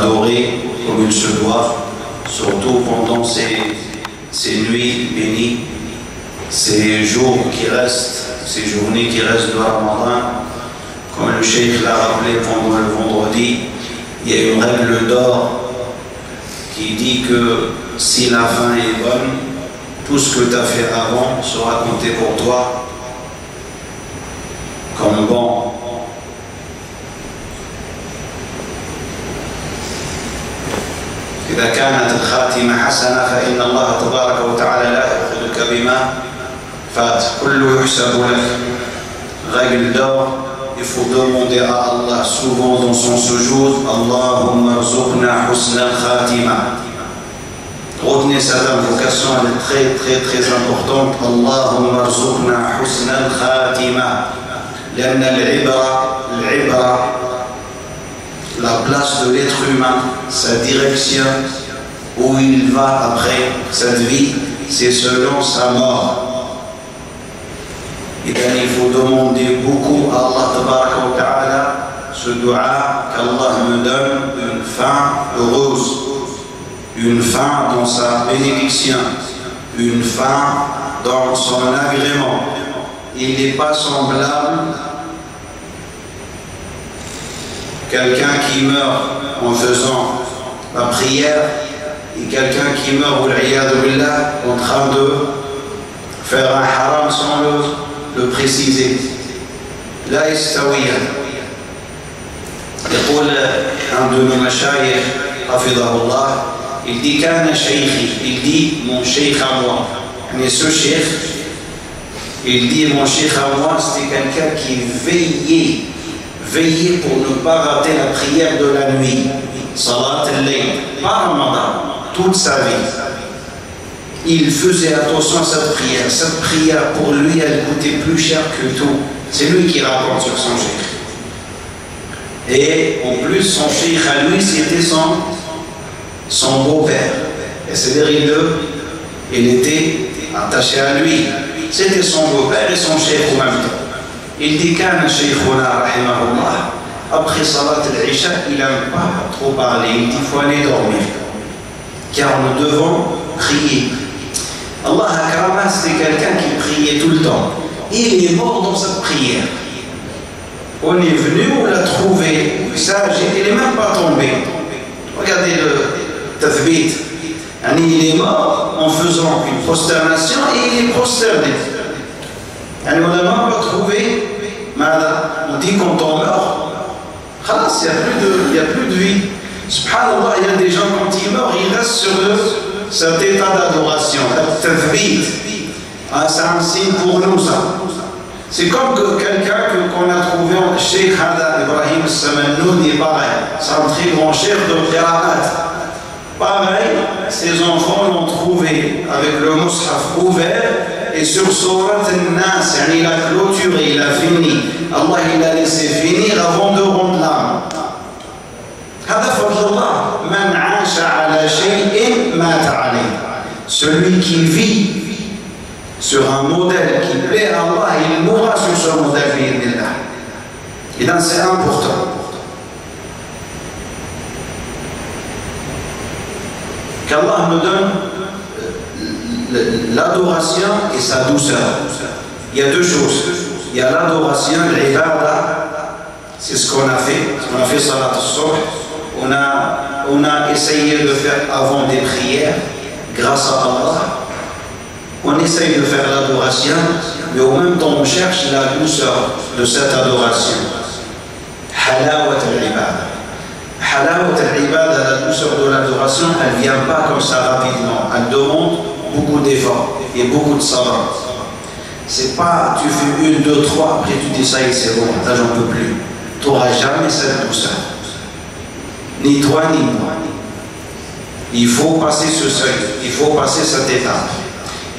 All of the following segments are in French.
l'adorer comme il se doit, surtout pendant ces nuits bénies, ces jours qui restent, ces journées qui restent de Ramadan. Comme le cheikh l'a rappelé pendant le vendredi, il y a une règle d'or qui dit que si la fin est bonne, tout ce que tu as fait avant sera compté pour toi comme bon. إذا كانت الخاتمة حسنة فإن الله تبارك وتعالى لا يأخذك بما فات كله يحسب لك. Règle d'or, il faut demander à Allah souvent dans son sujoud, Allahumma rzuqna husna al-khatima. Retenez cette invocation, elle est très très importante. Allahumma rzuqna husna al-khatima. لأن العبرة la place de l'être humain, sa direction, où il va après cette vie, c'est selon sa mort. Et bien, il faut demander beaucoup à Allah Tabaraka wa Ta'ala ce dua qu'Allah me donne une fin heureuse, une fin dans sa bénédiction, une fin dans son agrément. Il n'est pas semblable quelqu'un qui meurt en faisant la prière et quelqu'un qui meurt en train de faire un haram sans le préciser. لا يستويان. يقول un de nos مشايخ حفظه الله, il dit كان شيخي, il dit mon cheikh à moi, mais ce cheikh, il dit mon cheikh à moi, c'était quelqu'un qui veillait pour ne pas rater la prière de la nuit, salat al-layl, pas Ramadan, toute sa vie. Il faisait attention à cette prière. Cette prière, pour lui, elle coûtait plus cher que tout. C'est lui qui raconte sur son cheikh. Et en plus, son cheikh à lui, c'était son beau-père. Et c'est-à-dire, il était attaché à lui. C'était son beau-père et son cheikh en même temps. Il dit qu'un shaykhuna rahimahullah, après salat al-isha, il n'aime pas trop parler, il dit qu'il faut aller dormir, car nous devons prier. Allah Akrama, c'était quelqu'un qui priait tout le temps. Il est mort dans cette prière. On est venu, on l'a trouvé sage, il n'est même pas tombé. Regardez le tathbit. Il est mort en faisant une prosternation et il est prosterné. On n'a même pas trouvé. On dit quand on meurt, il n'y a plus de vie. Subhanallah, il y a des gens quand ils meurent, ils restent sur cet état d'adoration, c'est un signe pour nous ça. C'est comme que quelqu'un qu'on a trouvé, Cheikh Hada Ibrahim Al-Samannouni, pareil, c'est un très grand chef de Qira'at. Pareil, ses enfants l'ont trouvé avec le mushaf ouvert et sur Surat Al-Nas, il a clôturé, il a fini. Allah il a laissé finir avant de rendre l'âme. Celui qui vit sur un modèle qui plaît à Allah, il mourra sur ce modèle. Et donc c'est important. Qu'Allah nous donne l'adoration et sa douceur. Il y a deux choses. Il y a l'adoration, l'ibada, c'est ce qu'on a fait salat al-subh. On a essayé de faire avant des prières, grâce à Allah. On essaye de faire l'adoration, mais en même temps on cherche la douceur de cette adoration. Halawat al-ibada. Halawat al-ibada, la douceur de l'adoration, elle ne vient pas comme ça rapidement. Elle demande beaucoup d'efforts et beaucoup de savoir. C'est pas tu fais 1, 2, 3, après tu dis ça et c'est bon, là j'en peux plus. Tu n'auras jamais cette douceur. Ni toi ni moi. Il faut passer ce seuil, il faut passer cette étape.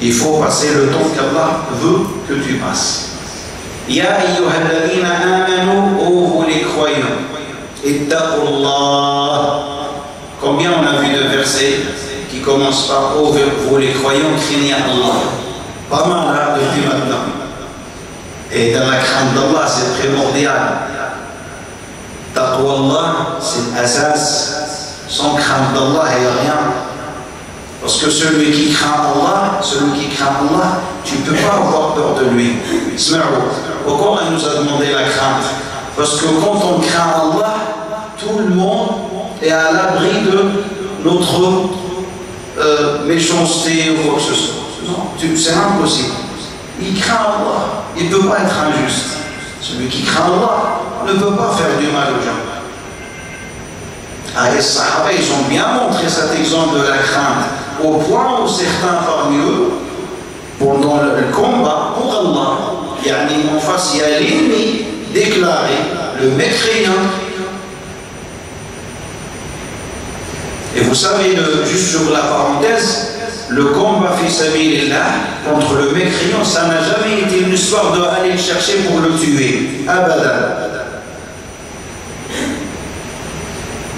Il faut passer le temps qu'Allah veut que tu passes. Ya ayyuhalladhina amanu, ô vous les croyants, ittaqullah. Combien on a vu de versets qui commencent par ô vous les croyants, craignez Allah. Pas mal là depuis maintenant. Et dans la crainte d'Allah, c'est primordial. Taqwa Allah, c'est l'asas Sans crainte d'Allah, il n'y a rien. Parce que celui qui craint Allah, tu ne peux pas avoir peur de lui. Pourquoi il nous a demandé la crainte? Parce que quand on craint Allah, tout le monde est à l'abri de notre méchanceté ou quoi que ce soit. Non, c'est impossible. Il craint Allah, il ne peut pas être injuste. Celui qui craint Allah ne peut pas faire du mal aux gens. Les Sahaba, ils ont bien montré cet exemple de la crainte, au point où certains parmi eux, pendant le combat pour Allah, en face, il y a l'ennemi déclaré, le mécréant. Et vous savez, juste sur la parenthèse, le combat fi sabilillah contre le mécréant, ça n'a jamais été une histoire d'aller le chercher pour le tuer. Abadan.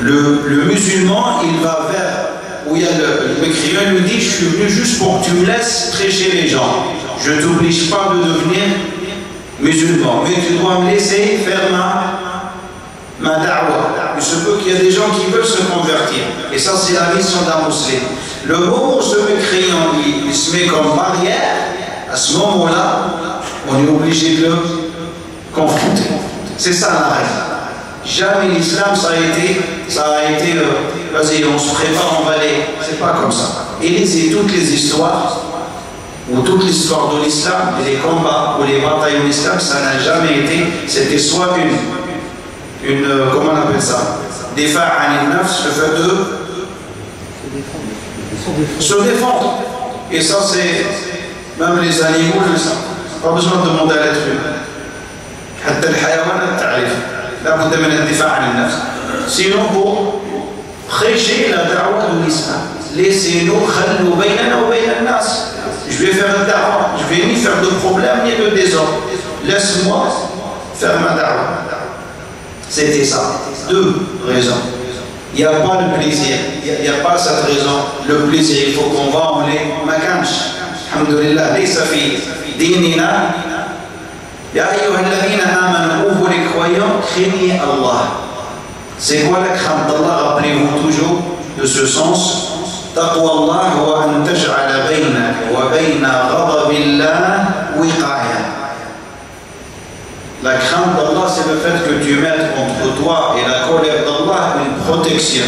Le musulman, il va vers où il y a le mécréant, il lui dit: je suis venu juste pour que tu me laisses prêcher les gens. Je ne t'oblige pas de devenir musulman, mais tu dois me laisser faire ma da'wah. Il se peut qu'il y ait des gens qui veulent se convertir. Et ça, c'est la mission d'un musulman. Le moment où ce mécréant il se met comme barrière, à ce moment-là, on est obligé de le confronter. C'est ça la règle. Jamais l'islam, ça a été vas-y, on se prépare, on va aller. C'est pas comme ça. Et lisez toutes les histoires, ou toute l'histoire de l'islam, et les combats ou les batailles en islam, ça n'a jamais été, c'était soit une comment on appelle ça? Difa' an al-nafs, le fait de se défendre. Et ça, c'est même les animaux le savent. Pas besoin de demander à l'être humain. حتى الحيوانات تعرف لا بد من الدفاع عن النفس. Sinon, pour prêcher la da'wah de l'islam, laissez-nous خلوا بيننا وبين الناس. Je vais faire la da'wah, je vais ni faire de problème ni de désordre. Laisse-moi faire ma da'wah. C'était ça. Deux raisons. Il n'y a pas le plaisir, il n'y a pas cette raison. Le plaisir, il faut qu'on va, on les makanch. Alhamdulillah, laysa fi dinina. Ya ayyuhalladhina amanu, vous les croyants, craignez Allah. C'est quoi la crainte d'Allah? Rappelez-vous toujours de ce sens. Taqwa Allah wa an taj'ala baynaka wa bayna ghadabillah wiqaya. La crainte d'Allah, c'est le fait que tu mettes entre toi et la colère d'Allah une protection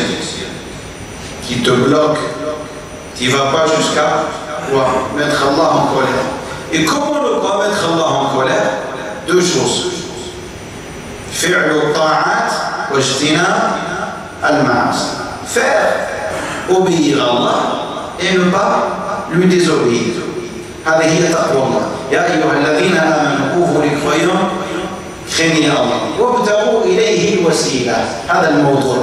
qui te bloque. Tu ne vas pas jusqu'à mettre Allah en colère. Et comment ne pas mettre Allah en colère? Deux choses. Fi'lu ta'at wa ijtinab al-ma'asi. Faire, obéir à Allah et ne pas lui désobéir. هذه هي تقوى الله. يا أيها الذين آمنوا كونوا للخيرين craignez Allah. وابتغوا إليه الوسيلة. هذا الموضوع.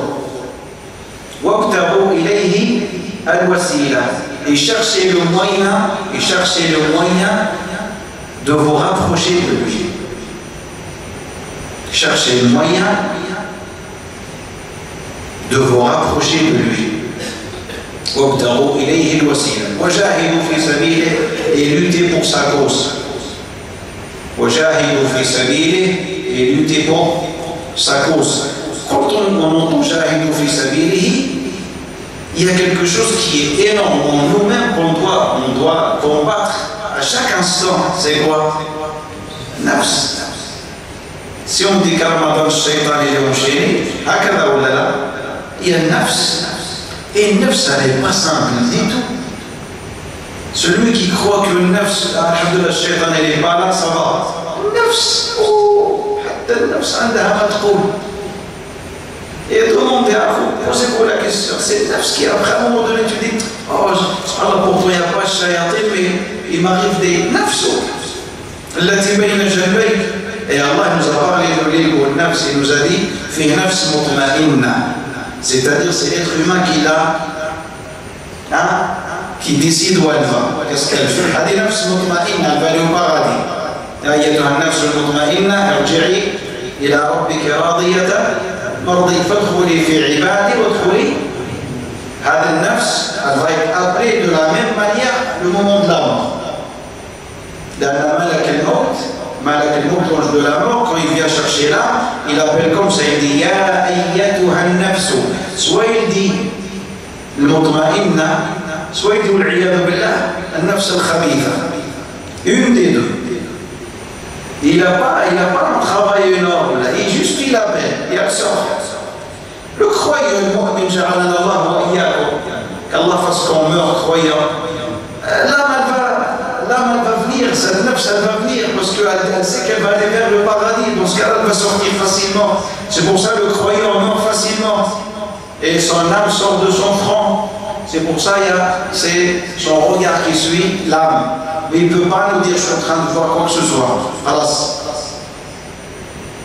وابتغوا إليه الوسيلة. Et cherchez le moyen de vous rapprocher de lui. Cherchez le moyen de vous rapprocher de lui. وابتغوا إليه الوسيلة. وجاهدوا في سبيله. Et luttez pour sa cause. وجاهدوا في سبيله. Et lutter pour sa cause. Quand on entend Jahidu fi sabilihi, il y a quelque chose qui est énorme en nous-mêmes qu'on doit combattre à chaque instant. C'est quoi? Nafs. Si on dit qu'Ramadan, le shaitan est enchaîné, hakada ou là, il y a nafs. Et nafs, elle n'est pas simple du tout. Celui qui croit que nafs, alhamdoulilah, le shaitan n'est pas là, ça va. Nafs, النفس عندها ما تقول. Et demandez à vous, posez-vous la question. C'est le nafs qui après un moment donné tu dis: oh, Allah, pour toi il n'y a pas de shayatin, mais il m'arrive des nafs. التي بين جنبيك. Et Allah nous a parlé de l'île ou le nafs, il nous a dit: في نفس مطمئنة. C'est-à-dire c'est l'être humain qui décide où elle va. Qu'est-ce qu'elle fait? هذه نفس مطمئنة, elle va aller au paradis. يا أيتها النفس المطمئنة ارجعي إلى ربك راضية مرضية فادخلي في عبادي وادخلي. هذا النفس elle va être appelée de la même manière le moment de la mort. لأن ملك الموت l'ange de la mort, quand il vient chercher là, il appelle comme ça, il dit: يا أيتها النفس. soit il dit المطمئنة soit il dit والعياذ بالله النفس الخبيثة. Une des deux. Il n'a pas un travail énorme là, il appelle, il absorbe. Le croyant, le mu'min, ja'alana Allah wa iyyakum, qu'Allah fasse qu'on meurt croyant, l'âme elle va venir, cette nefs elle va venir, parce qu'elle sait qu'elle va aller vers le paradis, dans ce cas-là elle va sortir facilement. C'est pour ça que le croyant meurt facilement, et son âme sort de son front. C'est pour ça c'est son regard qui suit l'âme. Mais il ne peut pas nous dire je suis en train de voir quoi que ce soit.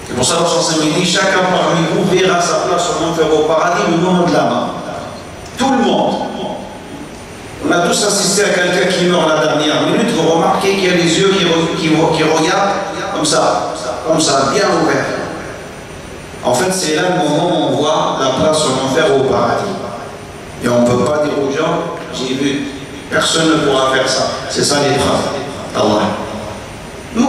C'est pour ça que le dit chacun parmi vous verra sa place en enfer au paradis le moment de la mort. Tout le monde. On a tous assisté à quelqu'un qui meurt la dernière minute. Vous remarquez qu'il y a les yeux qui regardent comme ça, bien ouverts. En fait, c'est là le moment où on voit la place en enfer au paradis. Et on ne peut pas dire aux gens, j'ai vu. Personne ne pourra faire ça. C'est ça l'épreuve d'Allah. Elle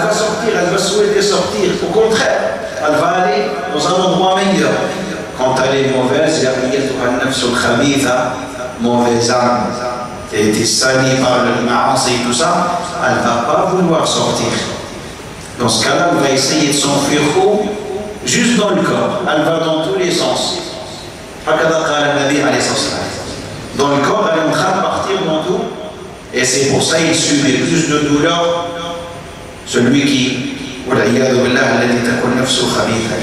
va sortir, elle va souhaiter sortir. Au contraire, elle va aller dans un endroit meilleur. Quand elle est mauvaise, mauvaise âme, qui a été salie par le ma'asi et tout ça, elle ne va pas vouloir sortir. Dans ce cas-là, elle va essayer de s'enfuir juste dans le corps. Elle va dans tous les sens. Dans le corps, elle est en train de partir dans tout. Et c'est pour ça qu'il subit plus de douleur. Celui qui,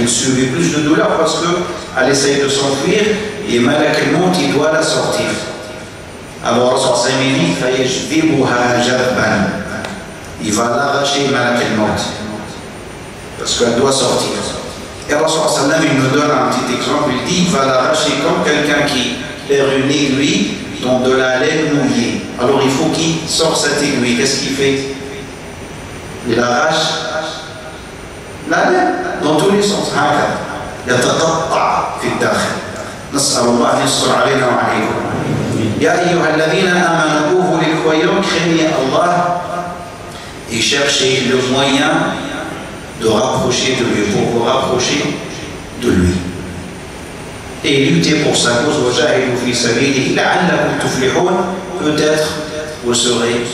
il subit plus de douleur parce qu'elle essaye de s'enfuir et malak al-maut, il doit la sortir. Alors, Rasul dit, il va l'arracher malak al-maut parce qu'elle doit sortir. Et Rasul il nous donne un petit exemple. Il dit, il va l'arracher comme quelqu'un qui est une aiguille dans de la laine mouillée. Alors il faut qu'il sorte cette aiguille. Qu'est-ce qu'il fait? Il arrache la laine dans tous les sens. يتقطع في الداخل. نسأل الله أن يستر علينا وعليكم. يا أيها الذين آمنوا توبوا للخير craignez Allah et cherchez le moyen de rapprocher de lui, pour vous rapprocher de lui. Et lutter pour sa cause, peut-être vous serez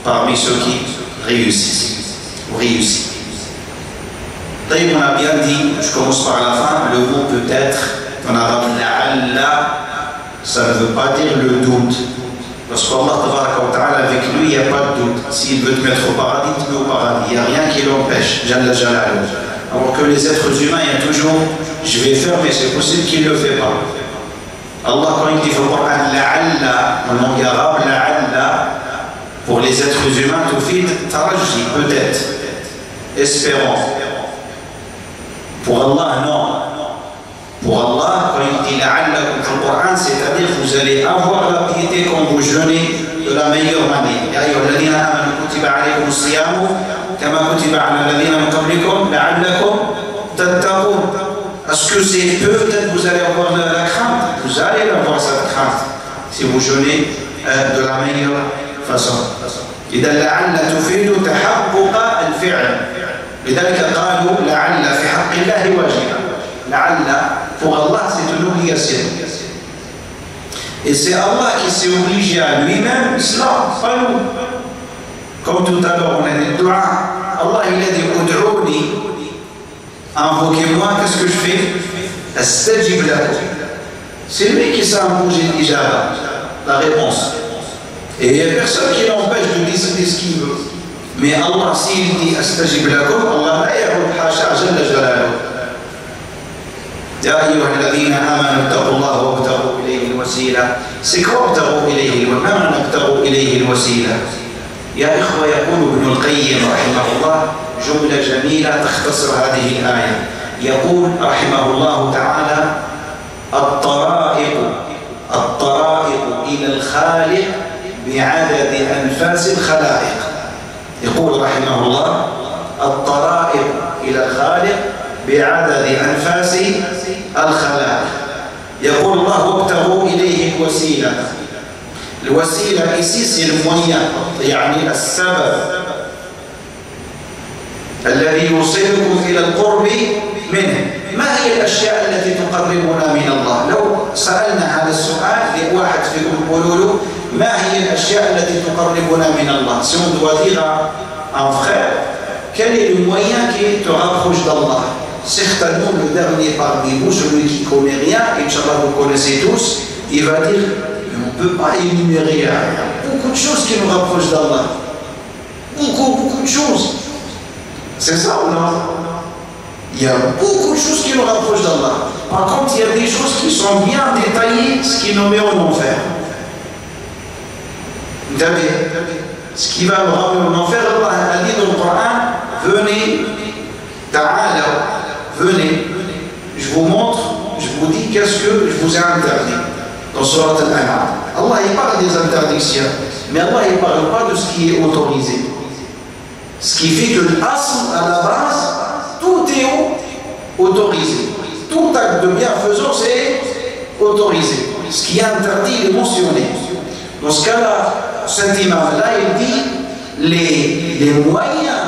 parmi ceux qui réussissent. On a bien dit, je commence par la fin, le mot peut-être, en arabe, ça ne veut pas dire le doute. Parce qu'Allah, avec lui, il n'y a pas de doute. S'il veut te mettre au paradis, tu mets au paradis. Il n'y a rien qui l'empêche. Jalla Jalaluhu. Alors que les êtres humains, il y a toujours, je vais faire, mais c'est possible qu'il ne le fait pas. Allah, quand il dit au Coran, la'alla, en langue arabe, la'alla, pour les êtres humains, tufid, taraji, peut-être, espérant. Pour Allah, non. Pour Allah, quand il dit la'alla dans le Coran, c'est-à-dire que vous allez avoir la piété quand vous jeûnez de la meilleure manière. Ya ayyuhalladhina amanu kutiba alaykum as-siyamu kama kutiba ala alladhina min qablikum la'allakum tattaqun. Est-ce que c'est peut-être vous allez avoir la crainte? Vous allez avoir cette crainte si vous jeûnez de la meilleure façon. إذا لعل تفيد تحقق الفعل. لذلك قالوا لعل في حق الله واجبا. لعل pour Allah c'est une obligation. Et c'est Allah qui s'est obligé à lui-même, l'islam, pas nous. Comme tout à l'heure on a dit dua, Allah il a dit ud'ouni, invoquez-moi, qu'est-ce que je fais? Astajib lakum. C'est lui qui s'est imposé l'ijaba, la réponse. Et il n'y a personne qui l'empêche de décider ce qu'il veut. Mais Allah, s'il dit astajib lakum, Allah la ya'ud hasha jalla jalaluhu. يا أيها الذين آمنوا اتقوا الله وابتغوا إليه الوسيلة. C'est quoi ابتغوا إليه الوسيلة؟ ما معنى ابتغوا إليه الوسيلة؟ يا إخوة يقول ابن القيم رحمه الله جملة جميلة تختصر هذه الآية. يقول رحمه الله تعالى الطرائق إلى الخالق بعدد أنفاس الخلائق. يقول رحمه الله الطرائق إلى الخالق بعدد أنفاس الخلائق. يقول الله وابتغوا إليه الوسيلة. الوسيلة ici c'est le moyen, يعني السبب الذي يوصلكم إلى القرب منه. ما هي الأشياء التي تقربنا من الله؟ لو سألنا هذا السؤال لواحد فيكم قولوا له ما هي الأشياء التي تقربنا من الله؟ Si on doit dire à un frère, quel est le moyen qui te rapproche d'Allah? Certainement le dernier parmi vous, celui qui ne connaît rien, Inch'Allah vous connaissez tous, il va dire on ne peut pas énumérer, il y a beaucoup de choses qui nous rapprochent d'Allah. Beaucoup de choses. C'est ça ou non? Il y a beaucoup de choses qui nous rapprochent d'Allah. Par contre, il y a des choses qui sont bien détaillées, ce qui nous met en enfer. Vous savez, ce qui va nous ramener en enfer, Allah a dit dans le Coran, venez, ta'ala, venez, je vous montre, je vous dis qu'est-ce que je vous ai interdit. Dans Surat Al-An'am. Allah il parle des interdictions, mais Allah il ne parle pas de ce qui est autorisé. Ce qui fait que l'asl, à la base, tout est autorisé. Tout acte de bienfaisance est autorisé. Ce qui est interdit, il est mentionné. Dans ce cas-là, cet imam-là, il dit les moyens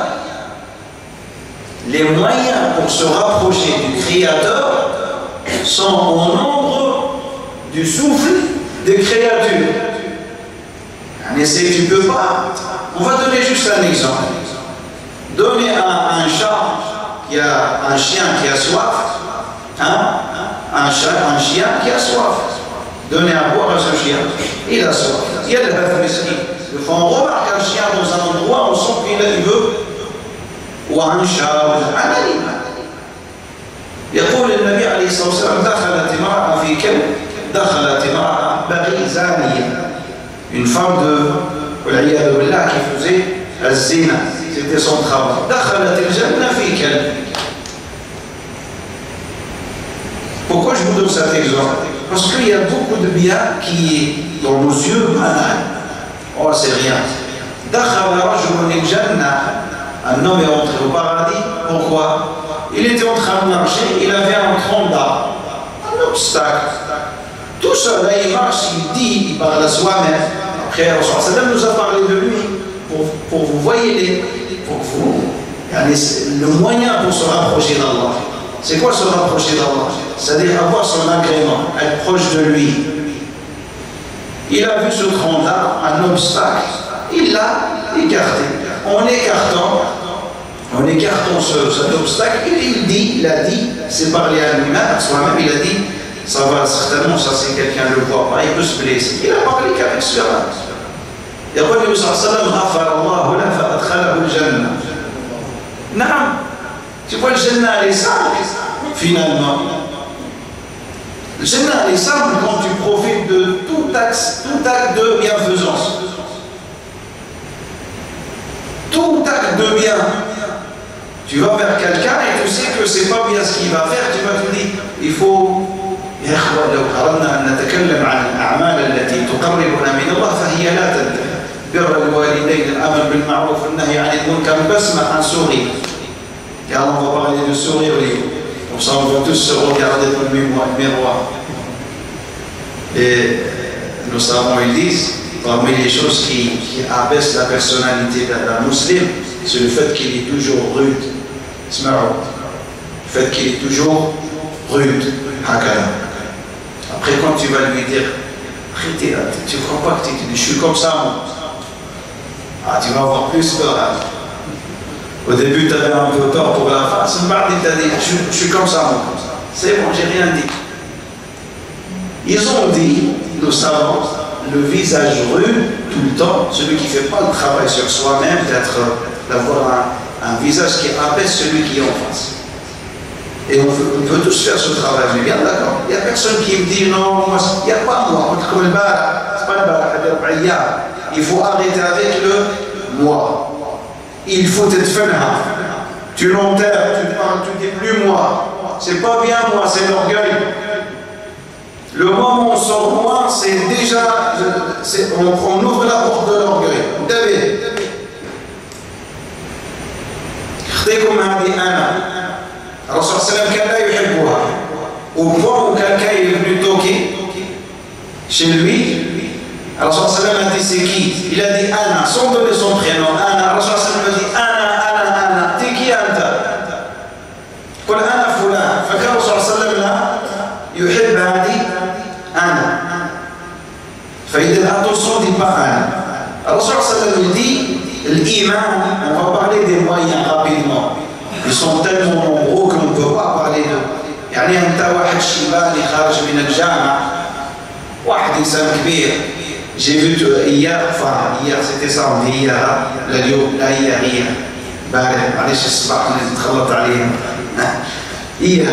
pour se rapprocher du Créateur sont au nombre du souffle des créatures. Mais si tu ne peux pas, on va donner juste un exemple. Donnez à un chat qui a un chien qui a soif, un chien qui a soif. Donnez à boire à ce chien, il a soif. Il y a le mesquin. On remarque un chien dans un endroit, on sent qu'il veut, ou un chat, ou un animal. يقول النبي عليه الصلاة والسلام دخلت امرأة في كلب دخلت امرأة بغي زانية une femme de والعياذ بالله qui faisait الزنا c'était son travail دخلت الجنة في كلب. Pourquoi je vous donne cet exemple? Parce qu'il y a beaucoup de bien qui est dans nos yeux banal. Oh c'est rien. دخل رجل الجنة, un homme est entré au paradis. Pourquoi? Il était en train de marcher, il avait un tronc d'arbre, un obstacle. Tout seul, là, il marche, il dit, il parle à soi-même. Après, Allah nous a parlé de lui pour vous voyez pour que vous. Le moyen pour se rapprocher d'Allah. C'est quoi se rapprocher d'Allah? C'est-à-dire avoir son agrément, être proche de lui. Il a vu ce tronc d'arbre, un obstacle, il l'a écarté. En écartant cet obstacle, il a dit, c'est parlé à lui-même, à soi-même, il a dit, ça va certainement, ça c'est quelqu'un le voit pas, il peut se blesser. Il a parlé qu'avec cela. Il y a pas de tu vois, le Jannah, elle est simple, finalement. Le Jannah, elle est simple quand tu profites de tout acte de bienfaisance. Tout acte de bien. Tu vas vers quelqu'un et tu sais que c'est pas bien ce qu'il va faire, tu vas te dire, il faut. يا إخوة لو أردنا أن نتكلم عن الأعمال التي تقربنا من الله فهي لا تنتهي. بر الوالدين, الأمر بالمعروف, النهي عن المنكر, بسمة عن sourire. Car on va parler de sourire, comme ça on va tous se regarder dans le miroir. Et nos savants ils disent, parmi les choses qui abaissent la personnalité d'un musulman, c'est le fait qu'il est toujours rude. Le fait qu'il est toujours rude. Après, quand tu vas lui dire, arrêtez là, tu ne crois pas que tu dis, je suis comme ça, moi. Ah, tu vas avoir plus peur. Hein. Au début, tu avais un peu peur pour la face, mais il t'a dit, je suis comme ça, moi. C'est bon, j'ai rien dit. Ils ont dit, nous savons, le visage rude tout le temps, celui qui ne fait pas le travail sur soi-même, d'avoir un visage qui apaise celui qui est en face. Et on peut tous faire ce travail, on est bien d'accord. Il n'y a personne qui me dit non, moi, il n'y a pas moi, c'est pas le bar, il faut arrêter avec le moi. Il faut être fenha. Tu l'enterres, tu parles, tu dis plus moi. C'est pas bien moi, c'est l'orgueil. Le moment où on sort moi, c'est déjà, on ouvre la porte de l'orgueil. Vous savez, الرسول صلى الله عليه وسلم كان لا يحبها au point où quelqu'un est venu toquer chez lui. الرسول صلى الله عليه وسلم a dit c'est qui? Il a dit Anna, sans donner son prénom. Anna. الرسول صلى الله عليه وسلم a dit Anna, t'es qui Anta? قل أنا فلان. dire attention, ne dis pas un. Alors, sur ça veut dire, l'iman, on va parler des moyens rapidement. Ils sont tellement nombreux qu'on ne peut pas parler d'eux. يعني أنت واحد شيباني خارج من الجامعة واحد إنسان كبير. J'ai vu hier, enfin hier c'était samedi, hier, اليوم لا هي امبارح معليش الصباح نتخلط عليهم. هي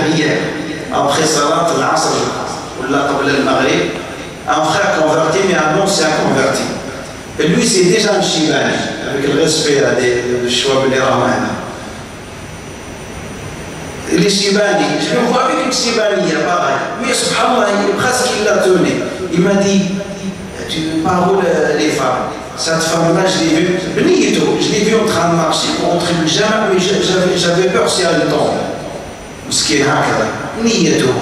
après صلاة العصر ولا قبل المغرب un frère converti mais un ancien converti. Et lui c'est déjà un shibani avec le respect des choix de l'Iran. Les shibani, je le vois avec une shibani, pareil. Mais subhanallah, presque il l'a tenu. Il m'a dit, tu parles les femmes. Cette femme-là, je l'ai vue, je l'ai vue en train de marcher pour entrer le jama, mais j'avais peur si elle tombe. Ce qui est هكذا. نيته.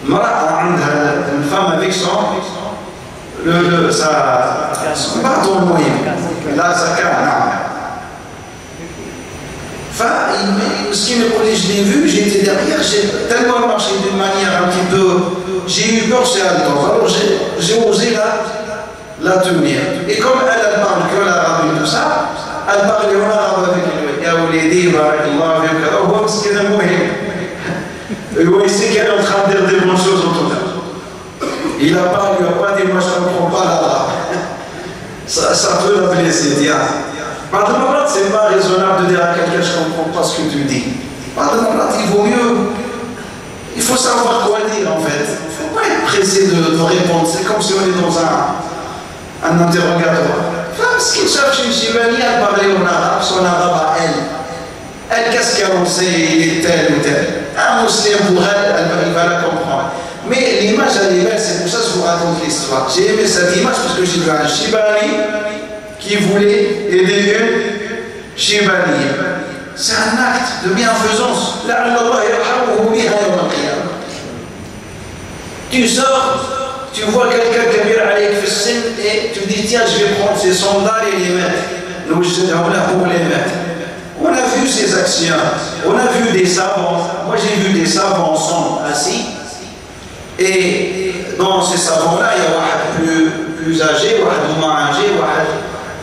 امرأة عندها une femme avec son bâton moyen. Là, ça calme. Ce je l'ai vu, j'étais derrière, j'ai tellement marché d'une manière un petit peu. J'ai eu peur, c'est un temps. Alors j'ai osé la tenir. Et comme elle parle que l'arabe et tout ça, elle parlait en arabe avec lui. Ya Oulidi, Barakallah, Barakallah, ce qui est un moyen. Il sait qu'elle est en train de dire des bonnes choses autour d'elle. Il n'a pas dit, moi je ne comprends pas l'arabe. Ça peut la blesser, dire. Par de malade, ce n'est pas raisonnable de dire à quelqu'un je ne comprends pas ce que tu dis. Par de malade, il vaut mieux. Il faut savoir quoi dire en fait. Il ne faut pas être pressé de répondre. C'est comme si on est dans un interrogatoire. Parce qu'il cherche une chimanie à parler en arabe, son arabe à elle. Elle, qu'est-ce qu'elle en sait, il est tel ou tel. Un musulman pour elle, il va la comprendre. Mais l'image, elle est belle, c'est pour ça que je vous raconte l'histoire. J'ai aimé cette image parce que j'ai vu un shibani qui voulait aider une shibaniya. C'est un acte de bienfaisance. Tu sors, tu vois quelqu'un qui vient avec le et tu dis tiens, je vais prendre ses sandales et les mettre. Nous, je là pour les mettre. On a vu ces actions, on a vu des savants. Moi, j'ai vu des savants ensemble assis. Et dans ces savants-là, il y a un plus âgé, un moins âgé,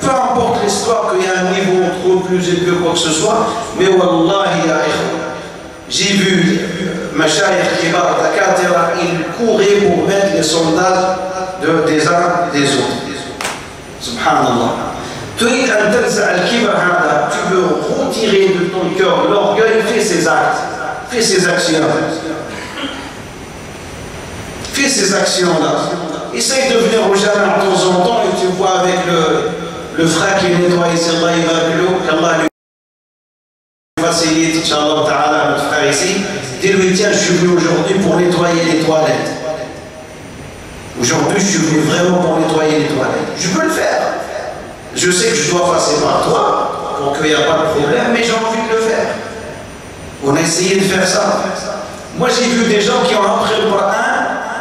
peu importe l'histoire, qu'il y a un niveau entre eux plus élevé quoi que ce soit, mais wallahi ya ikhwa, j'ai vu Mashayikh Kibar Dakatira, ils couraient pour mettre les soldats des uns des autres. Subhanallah. Tu peux retirer de ton cœur l'orgueil, fais ses actes, fais ses actions. Fais ces actions-là. Essaye de venir au jardin de temps en temps et tu vois avec le frère qui nettoie ici, Allah il va plus haut, qu'Allah lui facilite, Inch'Allah Ta'ala, notre frère ici. Dis-lui, tiens, je suis venu aujourd'hui pour nettoyer les toilettes. Aujourd'hui, je suis venu vraiment pour nettoyer les toilettes. Je peux le faire. Je sais que je dois passer par toi pour qu'il n'y ait pas de problème, mais j'ai envie de le faire. On a essayé de faire ça. Moi, j'ai vu des gens qui ont appris le Coran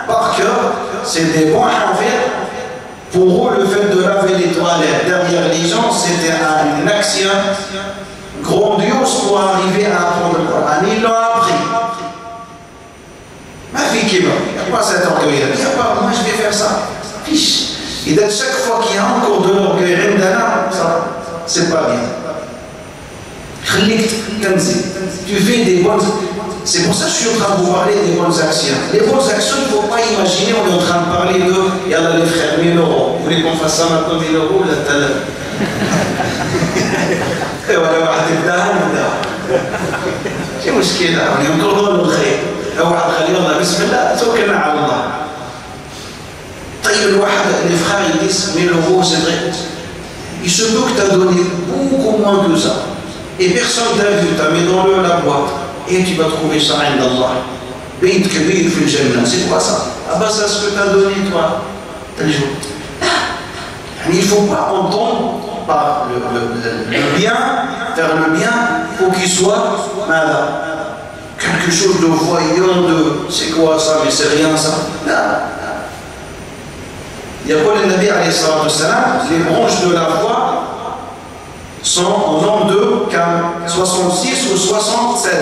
par cœur. C'est des bons hanfis. Pour eux, le fait de laver les toilettes derrière les gens, c'était une action grandiose pour arriver à apprendre le Coran. Ils l'ont appris. Ma fille qui va, il n'y a pas cet orgueil. Il n'y a pas, moi je vais faire ça. Fiche. Et de chaque fois qu'il y a encore de l'orgueil, ça, c'est pas bien. Tu fais des bonnes. C'est pour ça que je suis en train de vous parler des bonnes actions. Les bonnes actions, il ne faut pas imaginer, on est en train de parler de Yalla les frères, 1000 €. Vous voulez qu'on fasse ça maintenant, 1000 € là, tout à l'heure. Et voilà, c'est مشكلة، on est encore dans le خير. واحد خلي الله بسم الله توكلنا على الله. طيب الواحد les frères ils disent 1000 €, c'est vrai. Il se peut que tu as donné beaucoup moins que ça. Et personne t'a vu, tu as mis dans la boîte. Et tu vas trouver ça عند الله. بيت كبير في الجنة. C'est quoi ça? Ah bah c'est ce que tu as donné toi. Il ne faut pas entendre par le bien, faire le bien, il faut qu'il soit malade. Quelque chose de voyant, de c'est quoi ça, mais c'est rien ça. Non. Il y a quoi le Nabi alayhi salatu wassalam, les branches de la foi sont en nombre de 66 ou 76.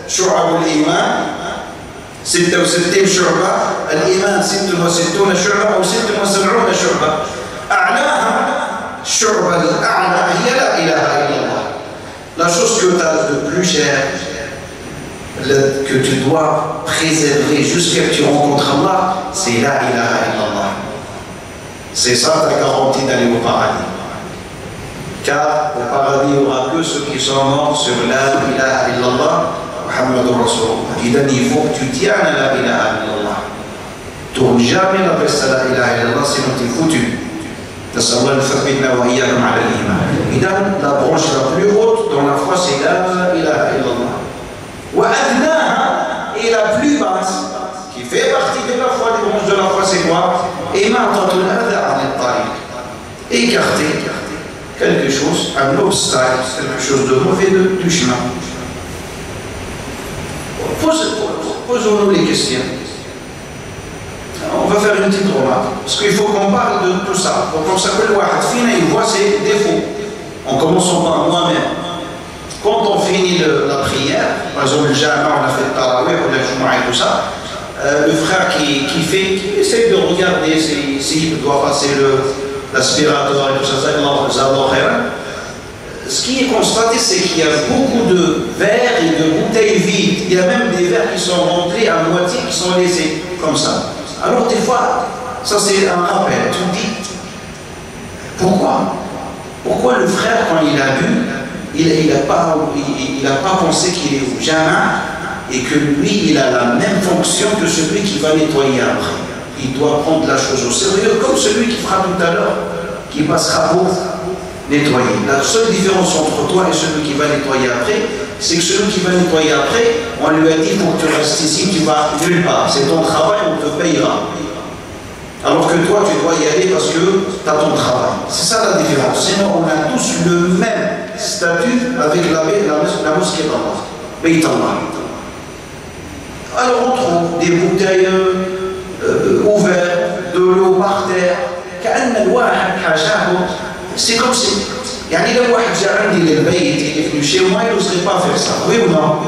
Shu'ab al-Iman, 66 شعبة، الإيمان 66 شعبة أو 76 شعبة. أعلاها الشعبة الأعلى هي لا إله إلا الله. La chose que tu as de plus chère, que tu dois préserver jusqu'à ce que tu rencontres Allah, c'est la ilaha illallah. C'est ça ta garantie d'aller au paradis. Car au paradis, il n'y aura que ceux qui sont morts sur la ilaha illallah, Muhammadur Rasulullah. Il faut que tu tiennes à la ilaha illallah. Tourne jamais la peste à la ilaha illallah, sinon tu es foutu. نسأل الله يثبتنا وإياكم على الإيمان. إذا la branche la plus haute dans la foi, c'est la ilaha illallah. وأدناها et la plus basse, qui fait partie de la foi, des branches de la foi, c'est quoi? إماطة الأذى عن الطريق. Écarter quelque chose, un obstacle, quelque chose de mauvais du chemin. Posons-nous les questions. On va faire une petite remarque, parce qu'il faut qu'on parle de tout ça. Donc, comme ça, le wahad fina, il voit ses défauts. En commençant par moi-même. Quand on finit la prière, par exemple, le jama, on a fait le tarawih, ou la jumu'ah et tout ça, le frère qui essaie de regarder s'il doit passer l'aspirateur et tout ça, ce qui est constaté, c'est qu'il y a beaucoup de verres et de bouteilles vides. Il y a même des verres qui sont remplis à moitié, qui sont laissés comme ça. Alors des fois, ça c'est un rappel, tu te dis, pourquoi le frère, quand il a bu, il n'a pas pensé qu'il est au jama et que lui, il a la même fonction que celui qui va nettoyer après. Il doit prendre la chose au sérieux, comme celui qui fera tout à l'heure, qui passera pour nettoyer. La seule différence entre toi et celui qui va nettoyer après, c'est que celui qui va nettoyer après, on lui a dit, pour que tu restes ici, tu vas nulle part. C'est ton travail, on te payera. Alors que toi, tu dois y aller parce que tu as ton travail. C'est ça la différence. Sinon, on a tous le même statut avec la mosquée d'Allah. Beit Allah. Alors on trouve des bouteilles ouvertes, de l'eau par terre. C'est comme si. يعني لو واحد جاء عندي للبيت يقفل شيء وما يوصل pas faire ça. Oui ou non?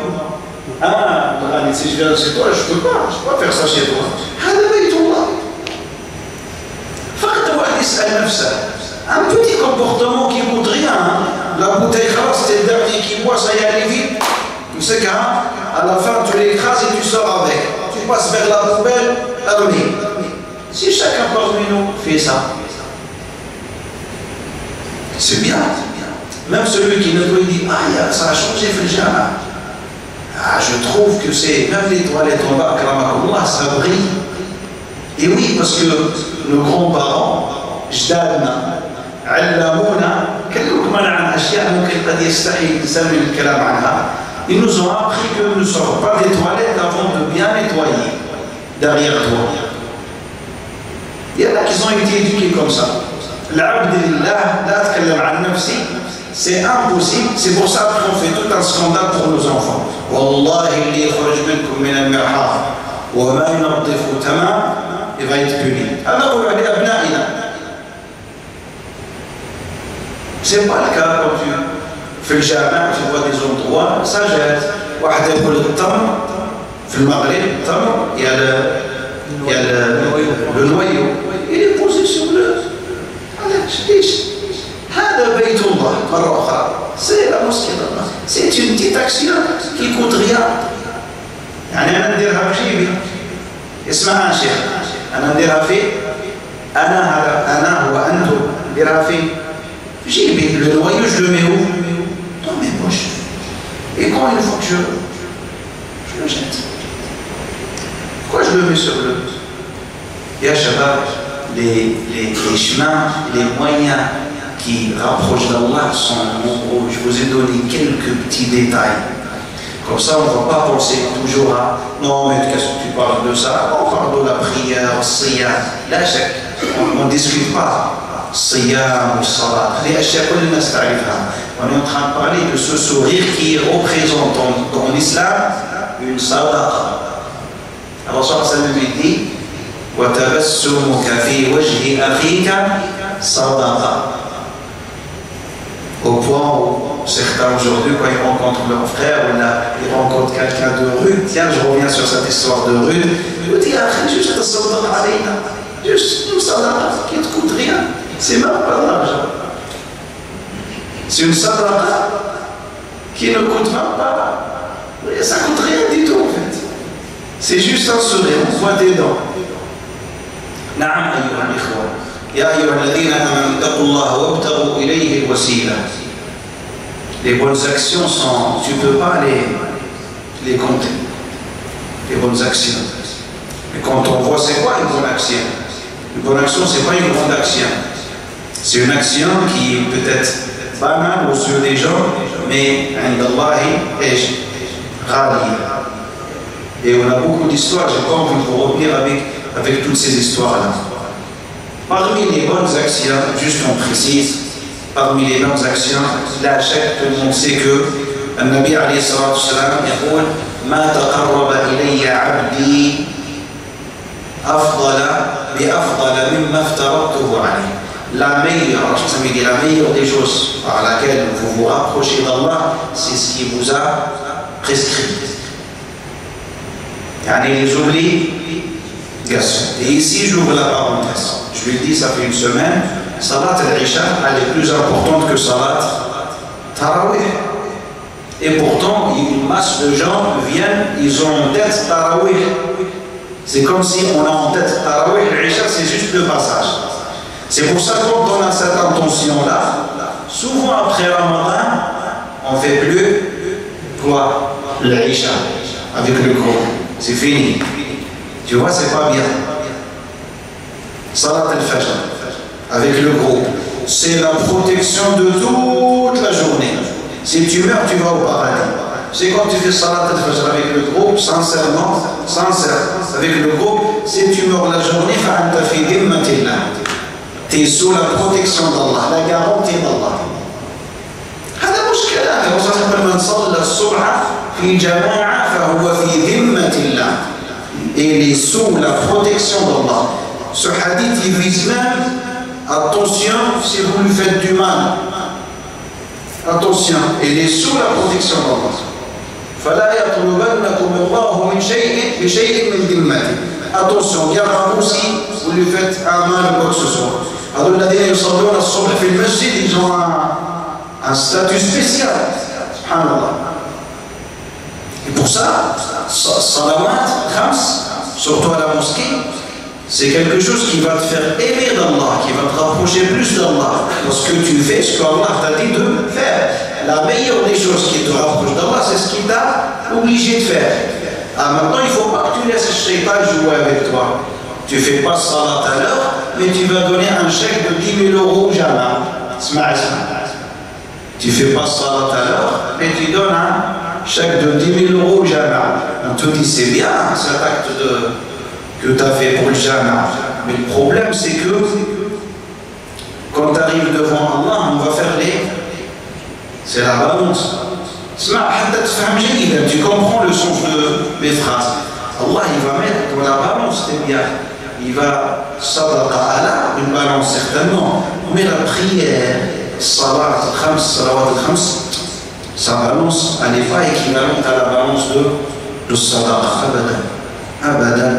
Ah, si je viens chez toi, je peux pas faire ça chez toi. هذا بيت الله. فقط واحد يسأل نفسه. Un petit comportement qui ne coûte rien. La bouteille grasse, c'est le dernier qui boit, ça y est, allez vite. Tu sais qu'à la fin, tu l'écrases et tu sors avec. Tu passes vers la poubelle, armée. Si chacun parmi nous fait ça, c'est bien. Même celui qui ne doit dire, ah, ça a changé, fait le jama. Ah, je trouve que c'est, même les toilettes en bas, akramakumullah, ça brille. Et oui, parce que nos grands-parents, جدادنا علمونا كلكم عن أشياء ممكن قد يستحي الإنسان من الكلام عنها. Ils nous ont appris que nous ne sortons pas des toilettes avant de bien nettoyer derrière toi. Il y en a qui ont été éduqués comme ça. L'abd lillah, la tkallam an nafsi, c'est impossible. C'est pour ça qu'on fait tout un scandale pour nos enfants. Wallahi li yakhruj minkum min al-mirhaq wa ma yunaddifu tamam, il va être puni. Alors on va dire abna'ina. C'est pas le cas quand tu fais le jardin, tu vois des endroits, ça jette. واحد يقول التمر في المغرب التمر il y a le noyau, il est posé sur le. هذا بيت الله مرة أخرى. C'est la mosquée d'Allah. C'est une petite action qui coûte rien. يعني أنا نديرها في جيبي. اسمها شيخ. أنا نديرها في أنا وأنتم نديرها في جيبي. Le noyau, je le mets où? Dans mes poches. Et quand une fois que je le jette. Pourquoi je le mets sur le. Ya Shabab, les chemins, les moyens qui rapprochent d'Allah sont nombreux. Je vous ai donné quelques petits détails. Comme ça, on ne va pas penser toujours à non, mais qu'est-ce que tu parles de ça? On parle de la prière, siyam. Là, on ne discute pas. Siyam ou salat. On est en train de parler de ce sourire qui représente dans l'islam une sadaqa. Alors, ça me dit وتبسمك في وجه أخيك صدقة. Au point où certains aujourd'hui, quand ils rencontrent leur frère, ou là, ils rencontrent quelqu'un de rude, tiens, je reviens sur cette histoire de rude, ils vous disent, juste juste une sadaqa qui ne te coûte rien, c'est même pas de l'argent. C'est une sadaqa qui ne coûte même pas, ça ne coûte rien du tout en fait. C'est juste un sourire, on voit des dents. نعم أيها الإخوة يا أيها الذين آمنوا اتقوا الله وابتغوا إليه الوسيلة. Les bonnes actions sont, tu ne peux pas les compter. Les bonnes actions. Mais quand on voit c'est quoi une bonne action? Une bonne action, ce n'est pas une grande action. C'est une action qui peut être banale aux yeux des gens, mais indallahi est ghaliya. Et on a beaucoup d'histoires, j'ai pas envie de vous revenir avec toutes ces histoires-là. Parmi les bonnes actions, juste on précise, parmi les bonnes actions, la chèque, tout le monde sait que le Nabi alayhi salatu wassalam يقول ما تقرب إلي عبدي بأفضل مما افترضته عليه. La meilleure des choses par laquelle vous vous rapprochez d'Allah, c'est ce qui vous a prescrit. Les obligations. Et ici, j'ouvre la parenthèse. Je lui dis, ça fait une semaine, Salat al-Isha, elle est plus importante que Salat Tarawih. Et pourtant, une masse de gens viennent, ils ont en tête Tarawih. C'est comme si on a en tête Tarawih, l'Isha, c'est juste le passage. C'est pour ça que quand on a cette intention-là, souvent après Ramadan, on ne fait plus quoi? L'Isha, avec le groupe. C'est fini. Tu vois, c'est pas bien. Salat al-Fajr, avec le groupe, c'est la protection de toute la journée. Si tu meurs, tu vas au paradis. C'est quand tu fais Salat al-Fajr avec le groupe, sincèrement, avec le groupe, si tu meurs la journée, tu es sous la protection d'Allah, la garantie d'Allah. هذا مش كلام وصاحب من صلى الصبح في جماعة فهو في ذمة الله. Il est sous la protection d'Allah. Ce hadith il vise même, attention si vous lui faites du mal. Attention, il est sous la protection d'Allah. فلا يطلبنكم الله من شيء بشيء من ذمته. Attention, gardez-vous si vous lui faites un mal ou quoi que ce soit. Alors الذين يصلون الصبح في المسجد, ils ont un statut spécial. Subhanallah. Et pour ça, salawat, khams, surtout à la mosquée, c'est quelque chose qui va te faire aimer d'Allah, qui va te rapprocher plus d'Allah. Parce que tu fais ce qu'Allah t'a dit de faire. La meilleure des choses qui te rapproche d'Allah, c'est ce qu'il t'a obligé de faire. Maintenant, il ne faut pas que tu laisses le shaitan jouer avec toi. Tu ne fais pas salat à l'heure, mais tu vas donner un chèque de 10 000 € jamais. Tu ne fais pas salat à l'heure, mais tu donnes un chèque de 10 000 € jamais. On te dit, c'est bien cet acte que tu as fait pour le jama. Mais le problème, c'est que quand tu arrives devant Allah, on va faire c'est la balance. Tu comprends le sens de mes phrases. Allah, il va mettre dans la balance tes biens. Il va sadaqa ala, une balance certainement. Mais la prière, salat al-khams, salawat al-khams, sa balance, elle n'est pas équivalente à la balance de sadaqa. Abadan.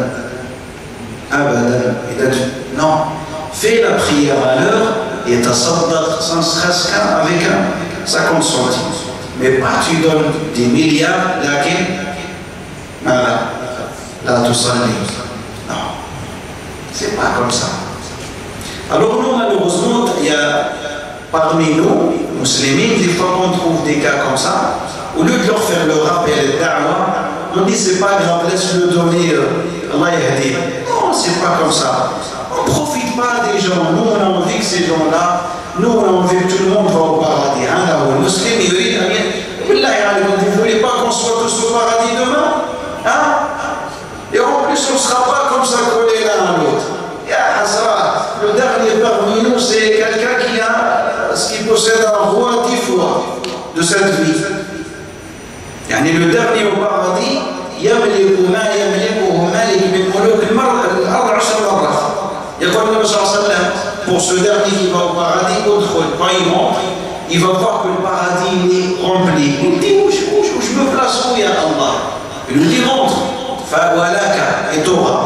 Abadan. Non. Fais la prière à l'heure et ta sadaqa sans stress avec 50 centimes. Mais pas tu donnes des milliards, là tout ça. Non. C'est pas comme ça. Alors nous, malheureusement, il y a parmi nous, musulmans, des fois qu'on trouve des cas comme ça, au lieu de leur faire le rappel de da'wa, on dit c'est pas grave, laisse-le donner, Allah yahdi. Non, c'est pas comme ça. On ne profite pas des gens. Nous, on a envie que ces gens-là, nous, on a envie que tout le monde va au paradis. Le musulman, il veut dire, vous ne voulez pas qu'on soit tous au paradis demain? Et en plus, on ne sera pas comme ça collés l'un à l'autre. Le dernier parmi nous, c'est quelqu'un qui possède un roi 10 fois de cette vie. Le dernier au paradis, يملك ما يملكه ملك من ملوك الأرض 10 مرات. يقول النبي صلى الله عليه وسلم, pour ce dernier qui va au paradis, quand il rentre, il va voir que le paradis est rempli. Il dit où je me place où, ya Allah? Il lui dit montre. Et tu auras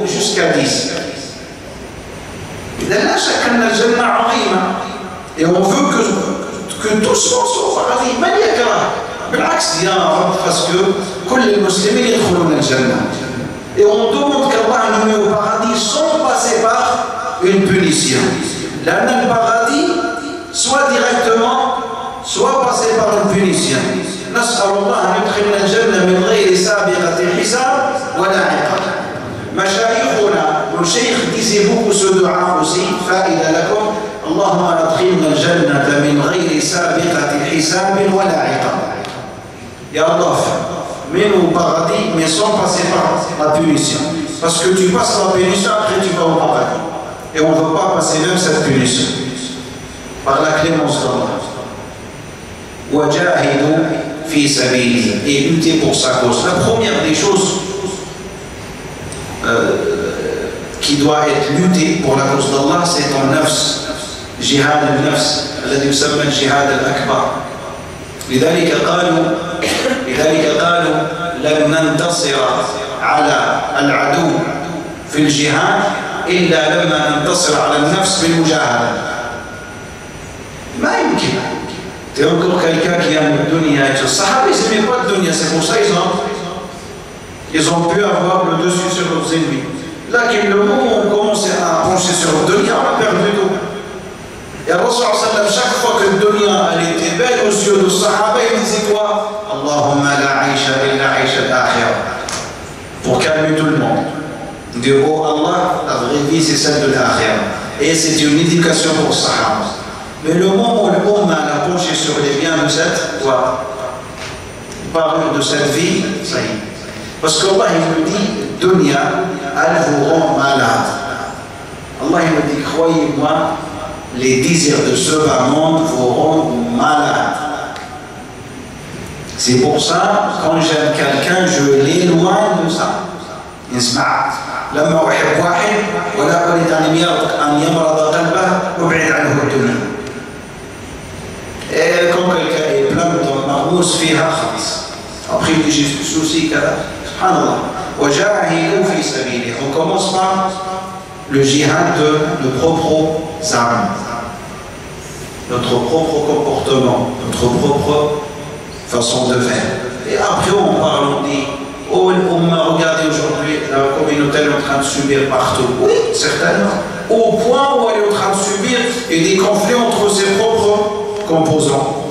jusqu'à 10. Et on veut que tout soit au paradis. بالعكس يا رب parce que كل المسلمين يدخلون الجنة. Et on demande qu'Allah nous met au paradis sans passer par une punition. Là, le paradis, soit directement, soit passer par une punition. نسأل الله أن يدخلنا الجنة من غير سابقة حساب ولا عقاب. مشايخنا والشيخ disait beaucoup ce dua aussi فائدة لكم اللهم أدخلنا الجنة من غير سابقة حساب ولا عقاب. يا الله mets au paradis mais sans passer par la punition. Parce que tu passes la punition après tu vas au paradis. Et on ne veut pas passer même cette punition. Par la clémence d'Allah. وجاهدوا في سبيله et lutter pour sa cause. La première des choses qui doit être luttée pour la cause d'Allah, c'est ton nafs. جهاد النفس الذي يسمى الجهاد الأكبر. لذلك قالوا لن ننتصر على العدو في الجهاد إلا لما ننتصر على النفس بالمجاهدة. ما يمكن. Et encore quelqu'un qui aime le dunya. Les Sahaba, ils n'aimaient pas le dunya, c'est pour ça ils ont pu avoir le dessus sur leurs ennemis. Là, le moment où on commençait à pencher sur le dunya, on a perdu tout. Et Allah, chaque fois que le dunya elle était belle aux yeux de Sahaba, il disait quoi? Allahumma la aisha illa aisha al-akhirah. Pour calmer tout le monde. Il dit, oh Allah, la vraie vie c'est celle de l'akhirah. Et c'est une éducation pour Sahaba. Mais le moment où l'homme a penché sur les biens de cette parure de cette vie, ça y est. Parce qu'Allah il nous dit, dunya, elle vous rend malade. Allah il nous dit, croyez-moi, les désirs de ce bas monde vous rendent malade. C'est pour ça, quand j'aime quelqu'un, je l'éloigne de ça. اسمع لما أحب واحد ولا أريد أن يمرض قلبه وابعد عنه الدنيا. Et quand quelqu'un est plein de marmous فيها خلاص. Après il dit j'ai souci كذا. Subhanallah. وجاهدوا في سبيله. On commence par le jihad de nos propres armes, notre propre comportement, notre propre façon de faire. Et après on parle, on dit oh, on m'a regardé aujourd'hui, la communauté est en train de subir partout. Oui, certainement. Au point où elle est en train de subir et des conflits entre ses propres composants.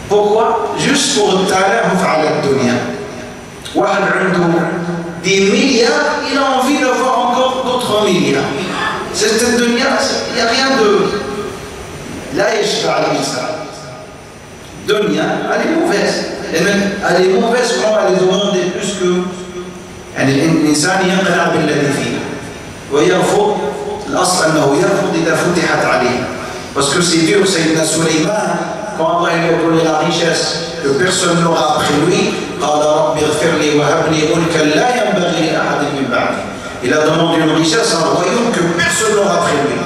Pourquoi? Juste pour التعرف على الدنيا. واحد عنده des milliards, il a envie d'avoir encore d'autres milliards. Cette dunya, il n'y a rien de... لا يشبع الإنسان. Dunya, elle est mauvaise. Elle est mauvaise quand elle est demandée plus que الإنسان يقنع بالذي فيه ويرفض الأصل أنه يرفض إذا فتحت عليه. Parce que c'est dur, Sayyidina Sulaiman, quand Allah lui a donné la richesse que personne n'aura après lui, قال رب اغفر لي وهب لي ملكا لا ينبغي لأحد من بعدي. Il a demandé une richesse à un royaume que personne n'aura après lui.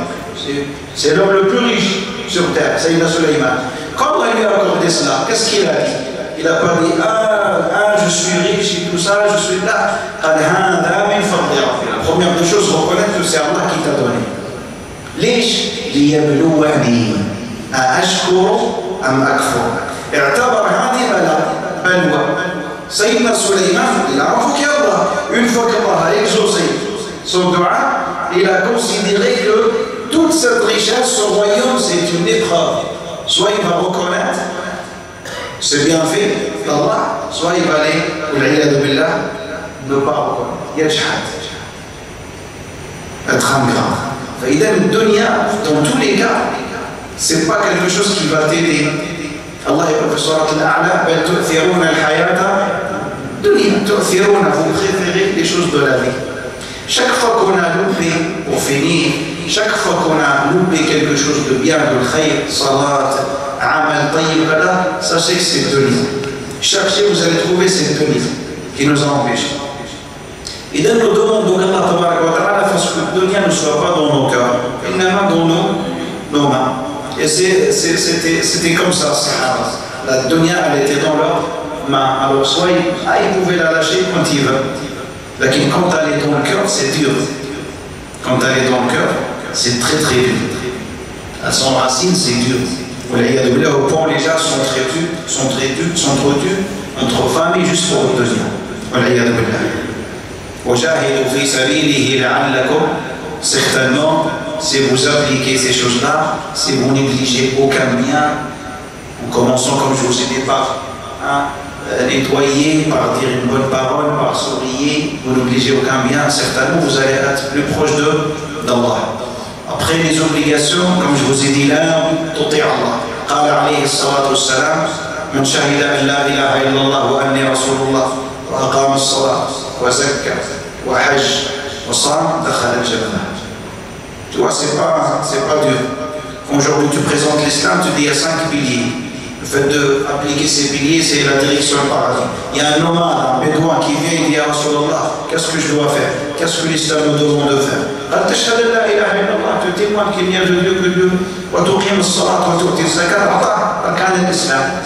C'est l'homme le plus riche sur terre, Sayyidina Sulaiman. Quand Allah lui a accordé cela, qu'est-ce qu'il a dit? Il n'a pas dit je suis riche et tout ça, je suis là. La première des choses, reconnaître que c'est Allah qui t'a donné. ليش؟ ليبلوني أأشكر أم أكفر. اعتبر هذه بلوى. سيدنا سليمان il a invoqué Allah. Une fois qu'Allah a exaucé son dua, il a considéré que toute cette richesse, ce royaume, c'est une épreuve. Soit il va reconnaître c'est bien fait d'Allah, soit il va aller, ne pas reconnaître. Yajhad. Être ingrat. فإذا الدنيا dans tous les cas c'est pas quelque chose qui va t'aider. Allah يقول في سورة الأعلى بل تؤثرون الحياة الدنيا. تؤثرون, vous préférez les choses de la vie. Chaque fois qu'on a loupé, pour finir, chaque fois qu'on a loupé quelque chose de bien, de khayr, salat, amal tayyib, sachez que c'est dunya. Cherchez, vous allez trouver cette dunya qui nous empêche. Et donc nous demandons qu'Allah fasse que le dunya ne soit pas dans nos cœurs, il n'est pas dans nos mains. Et c'était comme ça, la dunya elle était dans leurs mains. Alors soit ils pouvaient la lâcher quand ils veulent. Mais quand elle est dans le cœur, c'est dur. Quand elle est dans le cœur, c'est très très dur. À son racine, c'est dur. Au point où les gens sont trop durs entre familles juste pour le dunya. Certainement, si vous appliquez ces choses-là, si vous négligez aucun bien, en commençant comme je vous ai dit par nettoyer, par dire une bonne parole, par sourire, vous négligez aucun bien, certainement vous allez être plus proche d'Allah. Après les obligations, comme je vous ai dit là, tuti' Allah. قال عليه الصلاة والسلام من شهد أن لا إله إلا الله وأني رسول الله وأقام الصلاة وزكى وحج وصام دخل الجنة. Tu vois, c'est pas dur. Quand aujourd'hui tu présentes l'islam, tu dis il y a 5 piliers. Le fait d'appliquer ces piliers, c'est la direction au paradis. Il y a un nomade, un bédouin qui vient et dit à Rasulallah, qu'est-ce que je dois faire? Qu'est-ce que l'islam nous demande de faire? Tu témoignes qu'il n'y a de Dieu que Dieu.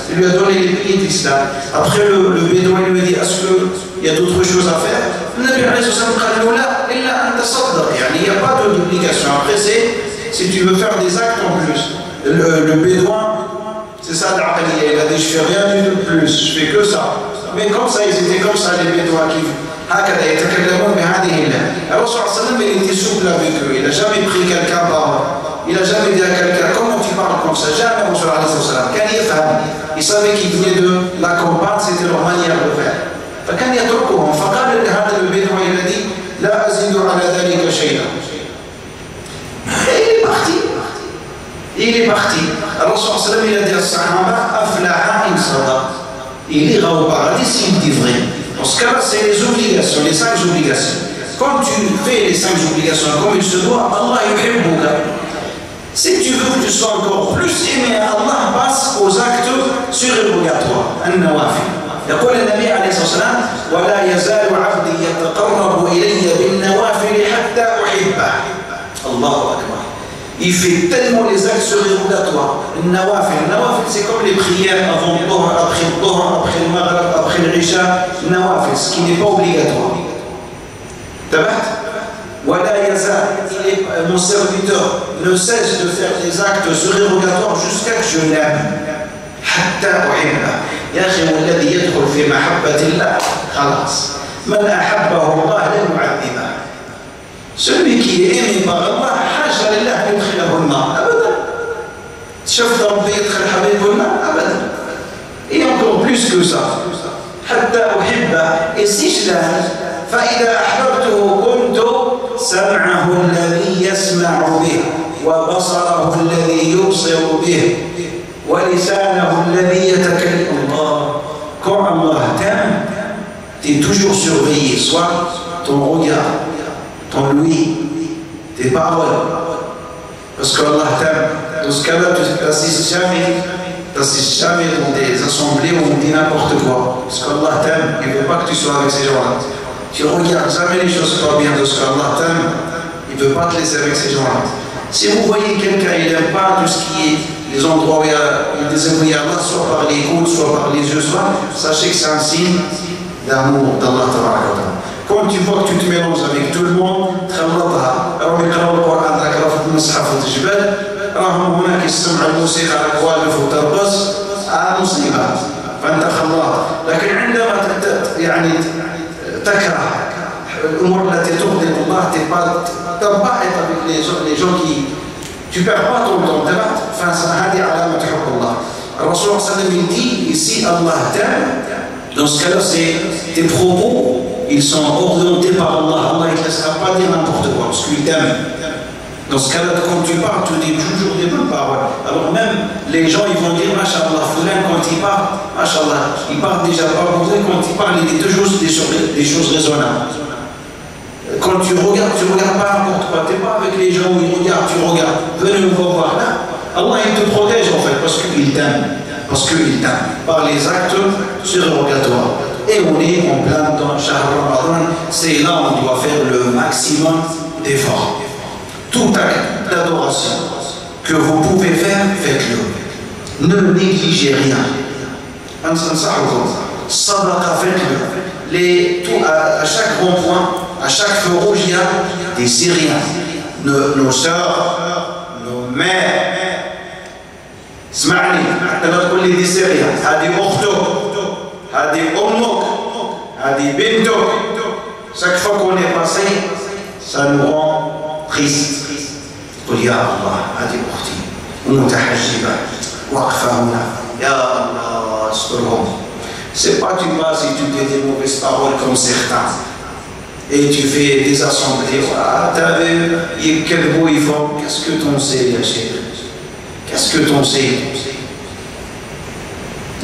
Il lui a donné les piliers de l'islam. Après le bédouin lui dit, est-ce qu'il y a d'autres choses à faire? Il n'y a pas d'obligation. Après, si tu veux faire des actes en plus. Le bédouin, c'est ça l'aqliya, il a dit je fais rien de plus, je fais que ça. Mais comme ça, ils étaient comme ça les bédouins qui هكذا يتكلمون بهذه اللهجة. Alors صلى الله عليه وسلم il était souple avec eux, il n'a jamais pris quelqu'un il n'a jamais dit à quelqu'un comment tu parles comme ça, jamais Rasul alayhi salam. كان يفهم, il savait qu'il venait de la campagne, c'était leur manière de faire. فكان يتركهم فقال لهذا البدوي الذي لا أزيد على ذلك شيئا. Et il est parti. Alors sallallahu alayhi wa sallam il a dit à Sahaba aflaha in sadaq. Il ira au paradis s'il dit vrai. Dans ce cas-là, c'est les obligations, les 5 obligations. Quand tu fais les 5 obligations comme il se doit, Allah yuhibbuka. Si tu veux que tu sois encore plus aimé à Allah, passe aux actes surérogatoires. An-nawafil. يقول النبي عليه الصلاة والسلام ولا يزال عبدي يتقرب إلي بالنوافل حتى أحبه. الله أكبر. Il fait tellement les actes surérogatoires. Le nawafil, c'est comme les prières avant le Dhuhr, après le Dhuhr, après le Maghrib, après le Isha. Nawafil, ce qui n'est pas obligatoire. Tabat? Wala yazal, mon serviteur ne cesse de faire des actes surérogatoires jusqu'à que je l'aime. حتى أحبه. يا أخي والذي يدخل في محبة الله خلاص. من أحبه الله لن يعذبه. Celui qui est aimé par Allah, حاشا لله يدخله النار أبدا. شفت ربي يدخل حبيبه النار أبدا. Et encore plus que ça. حتى أحبه. Et si je l'aime, فإذا أحببته كنت سمعه الذي يسمع به وبصره الذي يبصر به ولسانه الذي يتكلم الله. Quand Allah t'aime, tu es toujours surveillé, soit ton regard, ton lui, tes paroles. Parce qu'Allah t'aime. Dans ce cas-là, tu n'assistes jamais dans des assemblées où on dit n'importe quoi. Parce qu'Allah t'aime, il ne veut pas que tu sois avec ces gens-là. Tu ne regardes jamais les choses pas bien de ce qu'Allah t'aime, il ne veut pas te laisser avec ces gens-là. Si vous voyez quelqu'un, il n'aime pas tout ce qui est les endroits où il y a des ennemis à Allah, soit par les coudes, soit par les yeux, sachez que c'est un signe d'amour d'Allah. Quand tu vois que tu te mélanges avec tout le monde, alors يقرأوا القرآن ذاك في المصحف وتجبل راهم هناك يستمعوا الموسيقى على الكوالف وترقص مصيبة فأنت خلاط. لكن عندما يعني تكره الأمور التي تغضب الله تنبعث avec les gens qui tu perds pas ton temps فهذه علامة حب الله. الرسول صلى الله عليه وسلم dit ici Allah t'aime. Dans ce cas-là, tes propos ils sont orientés par Allah. Allah ne te laissera pas dire n'importe quoi parce qu'il t'aime. Dans ce cas-là, quand tu parles, tu dis toujours des bonnes paroles. Alors même les gens ils vont dire Masha'Allah, Foulan quand il parle, Masha'Allah, il parle déjà pas mauvais, quand il parle, il dit toujours des choses raisonnables. Quand tu regardes pas n'importe quoi, tu n'es pas avec les gens où ils regardent, tu regardes, venez nous voir là. Allah il te protège en fait parce qu'il t'aime. Parce qu'il t'aime par les actes surérogatoires. Et on est en plein dans Shahr Ramadan, c'est là où on doit faire le maximum d'efforts. Tout acte d'adoration que vous pouvez faire, faites-le. Ne négligez rien. Sadaqa, faites-le. À chaque rond-point, à chaque feu rouge, il y a des Syriens. Nos sœurs, nos mères. اسمعني حتى لا تقول لي دي سيريا هذه اختك هذه امك هذه بنتك chaque fois qu'on est passé ça nous rend triste قل يا الله هذه اختي متحجبه واقفه هنا يا الله استرهم c'est pas tu vas si tu dis des mauvaises paroles comme certains et tu fais des assemblées ah t'as vu يكذبوا يفهم qu'est-ce que t'en sais يا شيخ. Qu'est-ce que t'en sais?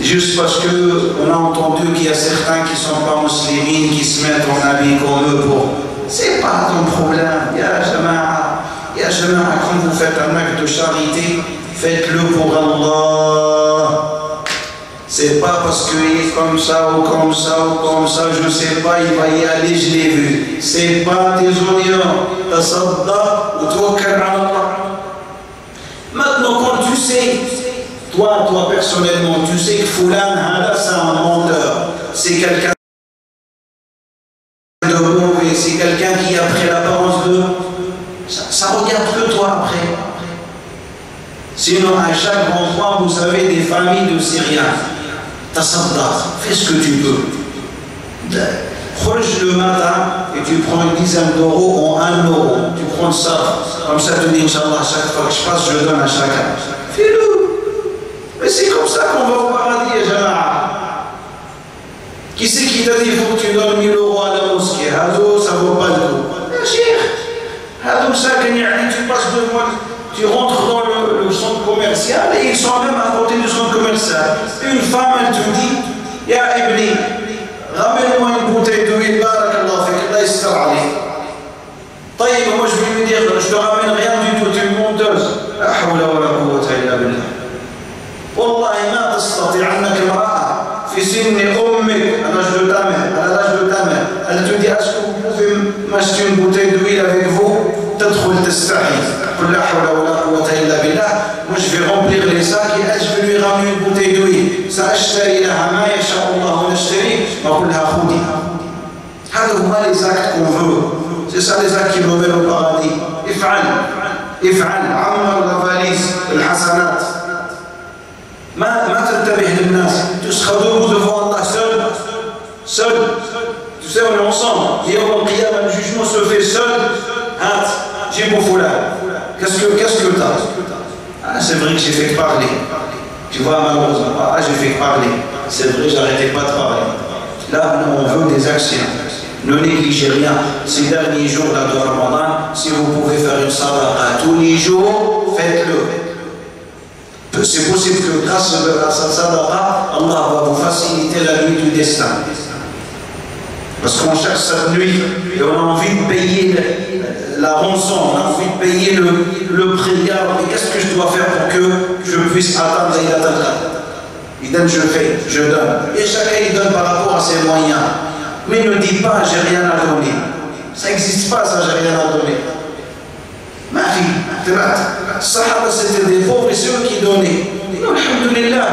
Juste parce qu'on a entendu qu'il y a certains qui ne sont pas musulmans, qui se mettent en habit comme eux pour... C'est pas ton problème. Ya Jama'a, quand vous faites un acte de charité, faites-le pour Allah. C'est pas parce qu'il est comme ça ou comme ça ou comme ça, je sais pas, il va y aller, je l'ai vu. C'est pas tes oignons. Tasadda ou tawakkal ala Allah. Maintenant, quand tu sais, toi personnellement, tu sais que Foulan, c'est un menteur, c'est quelqu'un de mauvais, c'est quelqu'un qui a pris l'apparence de... Ça regarde que toi après. Sinon, à chaque rond-point, vous avez des familles de Syriens. Tasaddaq, fais ce que tu peux. Croche le matin et tu prends une dizaine d'euros en 1 euro. Tu prends ça, comme ça tu dis Inch'Allah, à chaque fois que je passe, je donne à chacun. Fais-le. Mais c'est comme ça qu'on va au paradis, Jama'a. Qui c'est qui t'a dit il faut que tu donnes 1000 euros à la mosquée? Hado, ça vaut pas le coup. Hado, ça, tu passes devant, tu rentres dans le centre commercial et ils sont même à côté du centre commercial. Une femme, elle te dit, Ya Ibni, ramène-moi une bouteille d'huile, barakallah fik, Allah yastar alayk. طيب, moi je vais lui dire, je te ramène rien du tout, tu es une menteuse. La hawla wa la quwwata illa billah. Wallahi ma tastati' annak imra'a fi sinni ummik, à l'âge de ta mère, elle te dit, est-ce que vous pouvez m'acheter une bouteille d'huile avec vous? تدخل تستحي. قل لا حول ولا قوة إلا بالله. Moi je vais remplir les sacs et elle, je vais lui ramener une bouteille d'huile. سأشتري لها ما يشاء الله ونشتري وأقول لها خذيها. هذا هما les actes qu'on veut. C'est ça les actes qui nous mènent au paradis. افعل عمر la valise الحسنات. ما تنتبه للناس. Tu seras debout devant Allah seul. Tu sais, on est ensemble. Et au qiyam, le jugement se fait seul. J'ai mon foulard. Qu'est-ce que t'as? Ah, c'est vrai que j'ai fait parler. Tu vois, malheureusement, j'ai fait parler. C'est vrai, j'arrêtais pas de parler. Là, nous, on veut des actions. Ne négligez rien. Ces derniers jours là de Ramadan, si vous pouvez faire une sadaqa tous les jours, faites-le. C'est possible que grâce à cette sadaqa, Allah va vous faciliter la nuit du destin. Parce qu'on cherche cette nuit et on a envie de payer la rançon, on a envie de payer le prix. Mais qu'est-ce que je dois faire pour que je puisse atteindre Laylat al-Qadr? Il donne, je fais, je donne. Et chacun il donne par rapport à ses moyens. Mais ne dis pas, j'ai rien à donner. Ça n'existe pas, ça, j'ai rien à donner. Ma fille, Sahaba, c'était des pauvres et ceux qui donnaient. Non, alhamdulillah,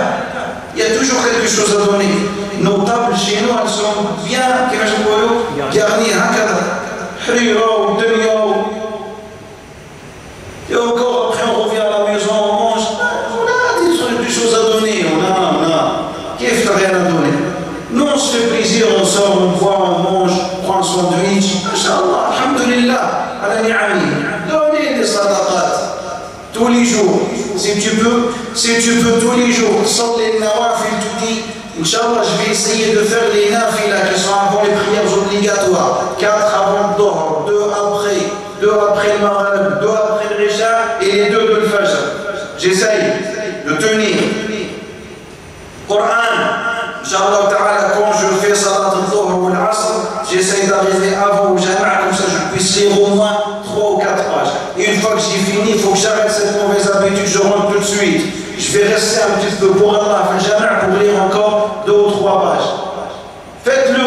il y a toujours quelque chose à donner. Nos tables chez nous, elles sont bien garnies, et encore après on revient à la maison, on mange. On a des choses à donner, on a. Qu'est-ce que rien à donner? Nous on se fait plaisir, on sort, on boit, on mange, on prend un sandwich. Inch'Allah, alhamdulillah, ala ni'ami. Donnez des sadaqat tous les jours. Si tu peux tous les jours, sors les nawafil, tu dis. Inch'Allah, je vais essayer de faire les nafilas qui sont avant les prières obligatoires. 4 avant le Dhuhr, 2 après le Maghrib, 2 après le Isha et les 2 de l'Fajr. J'essaye de tenir. Coran, Inch'Allah ta'ala, quand je fais Salat al-Dhuhr ou l'Asr, j'essaye d'arriver avant au Jama'a, comme ça je puisse lire au moins 3 ou 4 pages. Et une fois que j'ai fini, il faut que j'arrête cette mauvaise habitude, je rentre tout de suite. Je vais rester un petit peu pour Allah, pour lire encore 2 ou 3 pages. Faites-le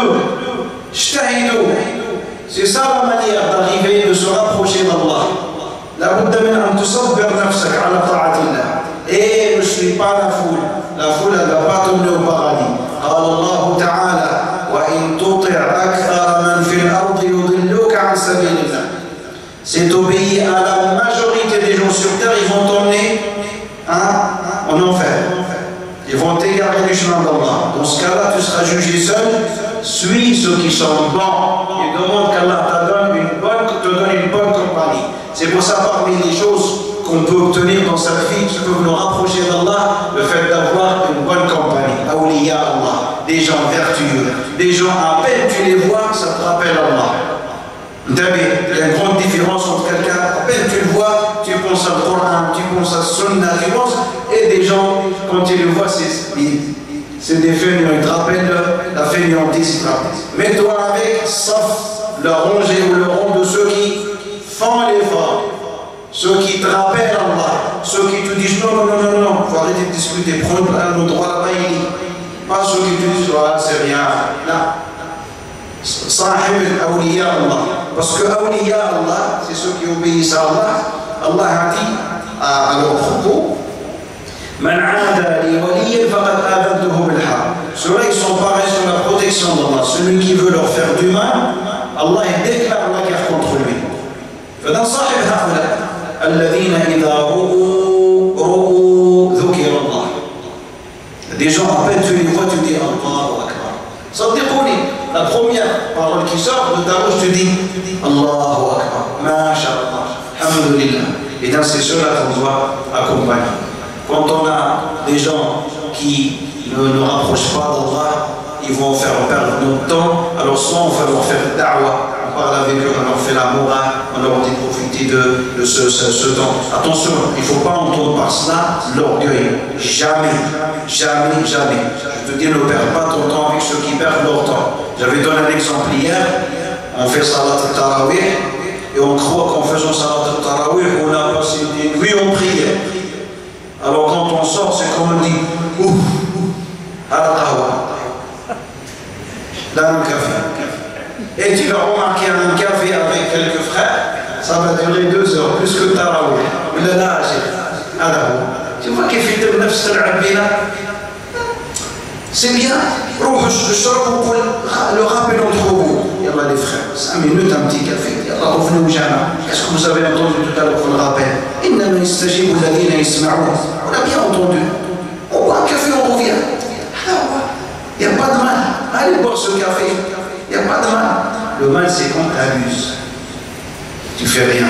seul, suis ceux qui sont bons et demande qu'Allah te donne une bonne compagnie. C'est pour ça, parmi les choses qu'on peut obtenir dans sa vie, qui peuvent nous rapprocher d'Allah, le fait d'avoir une bonne compagnie. Awliya Allah, des gens vertueux, des gens à peine tu les vois, ça te rappelle Allah. Il y a une grande différence entre quelqu'un, à peine tu le vois, tu penses à Coran, tu penses à Sunna, tu penses, et des gens, quand tu les vois, c'est des fainéants, ils te rappellent la fainéantise. Mets-toi avec, sauf le rangé ou le rang de ceux qui font l'effort, ceux qui te rappellent Allah, ceux qui te disent non, il faut arrêter de discuter, prendre un droit là-bas, pas ceux qui te disent, ah, c'est rien, là. Sahib al-awliya Allah. Parce que awliya Allah, c'est ceux qui obéissent à Allah. Allah a dit à leur propos, Man aada li waliyan faqad adantuhu bil harb. Ceux-là, ils sont pareils sur la protection d'Allah. Celui qui veut leur faire du mal, Allah déclare la guerre contre lui. فدان صاحب هؤلاء الذين إذا رؤوا ذكر الله. Des gens, à peine tu les vois, tu dis Allahu Akbar. صدقوني, la première parole qui sort de ta bouche, tu dis Allahu Akbar, Masha'Allah, Alhamdulillah. Et dans ces ceux-là qu'on doit accompagner. Quand on a des gens qui ne nous rapprochent pas d'Allah, ils vont faire perdre notre temps. Alors soit on va leur faire da'wah, on parle avec eux, on leur fait la morale, on leur dit profiter de ce temps. Attention, il ne faut pas entendre par cela l'orgueil. Jamais, jamais, jamais. Je te dis, ne perds pas ton temps avec ceux qui perdent leur temps. J'avais donné un exemple hier, on fait salat al-tarawih et on croit qu'en faisant salat al-tarawih, on a passé des nuits en prière. Alors quand on sort, c'est comme on dit, ouf, à la qahwa. Là, un café. Et tu vas remarquer un café avec quelques frères, ça va durer 2 heures, plus que tarawih. Mais là, tu vois qu'il fait de nefs al-abina. C'est bien, le rappel entre vous. Yallah les frères, 5 minutes, un petit café. Yallah, revenez au jama. Qu'est-ce que vous avez entendu tout à l'heure pour le rappel? Innama yastajibu alladhina yasma'un. On a bien entendu. On boit un café, on revient. Il n'y a pas de mal. Allez boire ce café. Il n'y a pas de mal. Le mal, c'est quand tu abuses. Tu fais rien.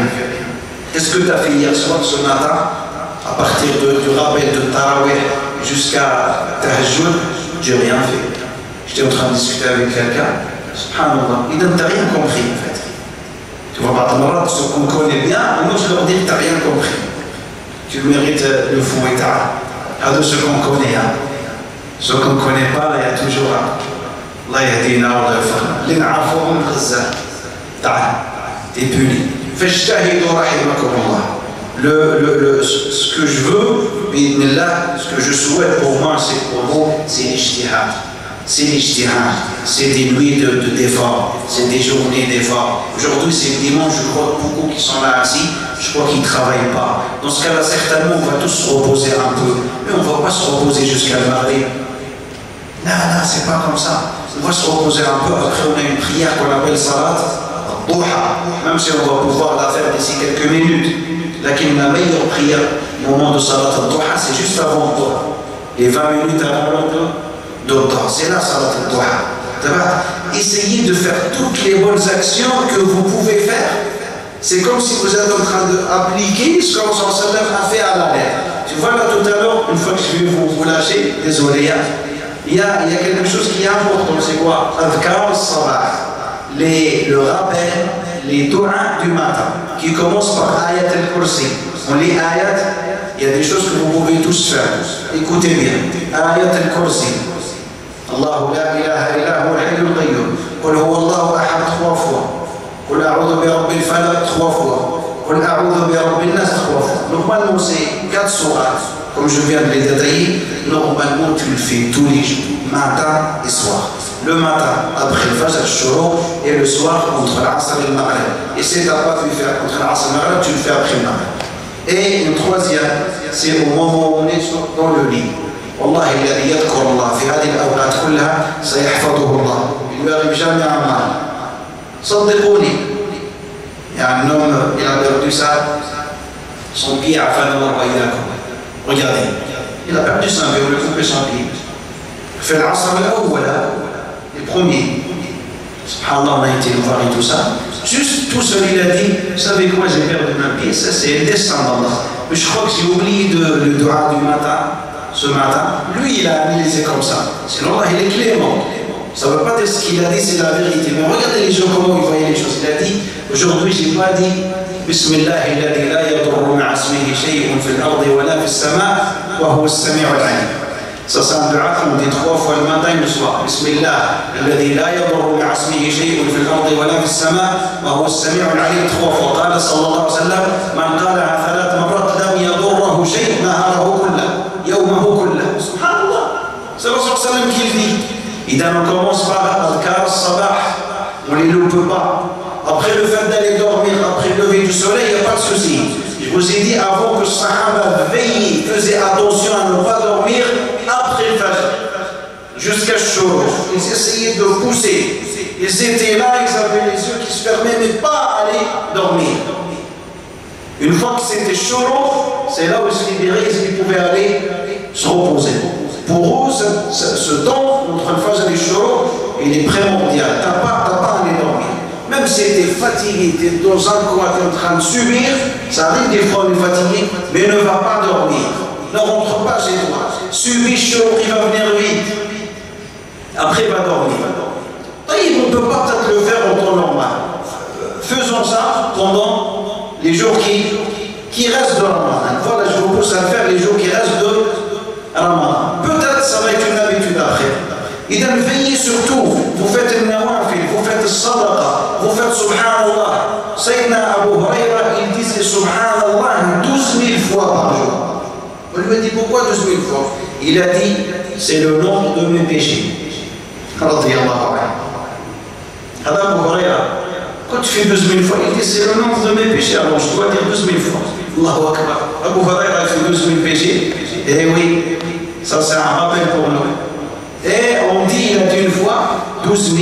Qu'est-ce que tu as fait hier soir, ce matin, à partir du rappel de Tarawih jusqu'à Tahajjud? J'ai rien fait. J'étais en train de discuter avec quelqu'un. Subhanallah. Il n'a rien compris en fait. Tu vois, par exemple, ceux qu'on connaît bien, moi je leur dis que tu n'as rien compris. Tu mérites le fouettard. À de ceux qu'on connaît. Hein. Ceux qu'on ne connaît pas, il y a toujours un. Allah yahdina wa la yafahna. L'in'afouhum ghazza. Ta'al. T'es puni. Fajtahidu rahimakumullah. Ce que je veux, ce que je souhaite pour moi, c'est pour vous, c'est l'ijtihad. C'est l'ijtihad. C'est des nuits d'efforts, c'est des journées d'efforts. Aujourd'hui, c'est le dimanche, je crois que beaucoup qui sont là assis, je crois qu'ils ne travaillent pas. Dans ce cas-là, certainement, on va tous se reposer un peu. Mais on ne va pas se reposer jusqu'à le mardi. Là, c'est pas comme ça. On va se reposer un peu. Après, on a une prière qu'on appelle salat duha. Même si on va pouvoir la faire d'ici quelques minutes. La meilleure prière au moment de salat al-duha, c'est juste avant le duha. Les 20 minutes avant le duha. C'est là salat al-duha. Essayez de faire toutes les bonnes actions que vous pouvez faire. C'est comme si vous êtes en train d'appliquer ce que le sallam a fait à la lettre. Tu vois là tout à l'heure, une fois que je vais vous lâcher, désolé, il y a quelque chose qui est important. C'est quoi? Adhkar al-sabah. Le rappel, les doigts du matin, qui commencent par ayat al-kursi. On lit ayat, il y a des choses que vous pouvez tous faire. Écoutez bien. Ayat al-kursi. Allahu la ilaha illa huwa al-hayyul qayyum. Qul huwa Allahu ahad 3 fois. Qul a'udhu bi rabbil falaq 3 fois. Qul a'udhu bi rabbin nas 3 fois. Normalement, c'est 4 sourates. Comme je viens de les détailler, normalement, tu le fais tous les jours, matin et soir. Le matin, après le Fajr al-Shuru, et le soir, entre l'Asr et le Maghrib. Et si tu n'as pas pu faire entre l'Asr et le Maghrib, tu le fais après le Maghrib. Et une troisième, c'est au moment où on est dans le lit. Wallah, الذي يذكر الله في هذه الأوقات كلها سيحفظه الله. Il ne lui arrive jamais un mal. صدقوني. Il y a un homme, il a perdu son pied à fin de Regardez, il a perdu son pied, on lui a coupé son pied. fait l'Asr al-Awwala, premier. Subhanallah, on a été le voir et tout ça. Juste tout seul, il a dit, vous savez quoi, j'ai perdu ma pièce, ça c'est descendant. Mais je crois que j'ai oublié le dua du matin, ce matin. Lui, il a analysé comme ça. Sinon, là, il est clément. Ça ne veut pas dire ce qu'il a dit, c'est la vérité. Mais regardez les gens, comment ils voyaient les choses. Il a dit, aujourd'hui, je n'ai pas dit, Bismillah, alladhi la yadurru ma'a ismihi shay'un fil ardi wa la fis sama' wa huwa as-sami'ul 'alim. Ça, c'est un dua qu'on dit 3 fois le matin et le soir. Bismillah, alladhi la yadurru ma'a ismihi shay'un fil ardi wa la fis sama' wa huwa as-sami'ul 'alim. 3 fois. Qala sallallahu alayhi wa sallam, man qalaha 3 marrat lam yadurruhu shay'un naharahu kullahu, yawmahu kullahu. Subhanallah. C'est le Rasul sallam qui le dit. Et on commence par Adkar, Sabah, on ne les loupe pas. Après le fait d'aller dormir, après le lever du soleil, il n'y a pas de souci. Je vous ai dit avant que Sahaba veillait, faisait attention à ne pas dormir après le Fajr, jusqu'à Shuru. Ils essayaient de pousser. Ils étaient là, ils avaient les yeux qui se fermaient, mais pas aller dormir. Une fois que c'était Shuru, c'est là où ils se libéraient, ils pouvaient aller se reposer. Pour eux, ce temps entre le Fajr et le Shuru, il est primordial. Tu n'as pas à aller dormir. Même si tu es fatigué, tu es dans un coin, tu es en train de subir, ça arrive des fois on est fatigué, mais ne va pas dormir. Ne rentre pas chez toi. Subis Shuru, il va venir vite. Après, il va dormir. On ne peut pas peut-être le faire en temps normal. Faisons ça pendant les jours qui restent de Ramadan. Voilà, je vous pousse à le faire les jours qui restent de Ramadan. Peut-être ça va être une habitude après. Et donc veillez surtout, vous faites le nawafil, vous faites le sadaqa, vous faites subhanallah. Sayyidina Abu Huraira, il disait subhanallah 12 000 fois par jour. On lui a dit pourquoi 12 000 fois? Il a dit c'est le nombre de mes péchés. Radiyallahu anhu. Abu Huraira, quand tu fais 12 000 fois, il dit c'est le nombre de mes péchés, alors je dois dire 12 000 fois. Allahu Akbar. Abu Huraira a fait 12 000 péchés. Eh oui, ça c'est un rappel pour nous. Et on dit, il a dit une fois, 12 000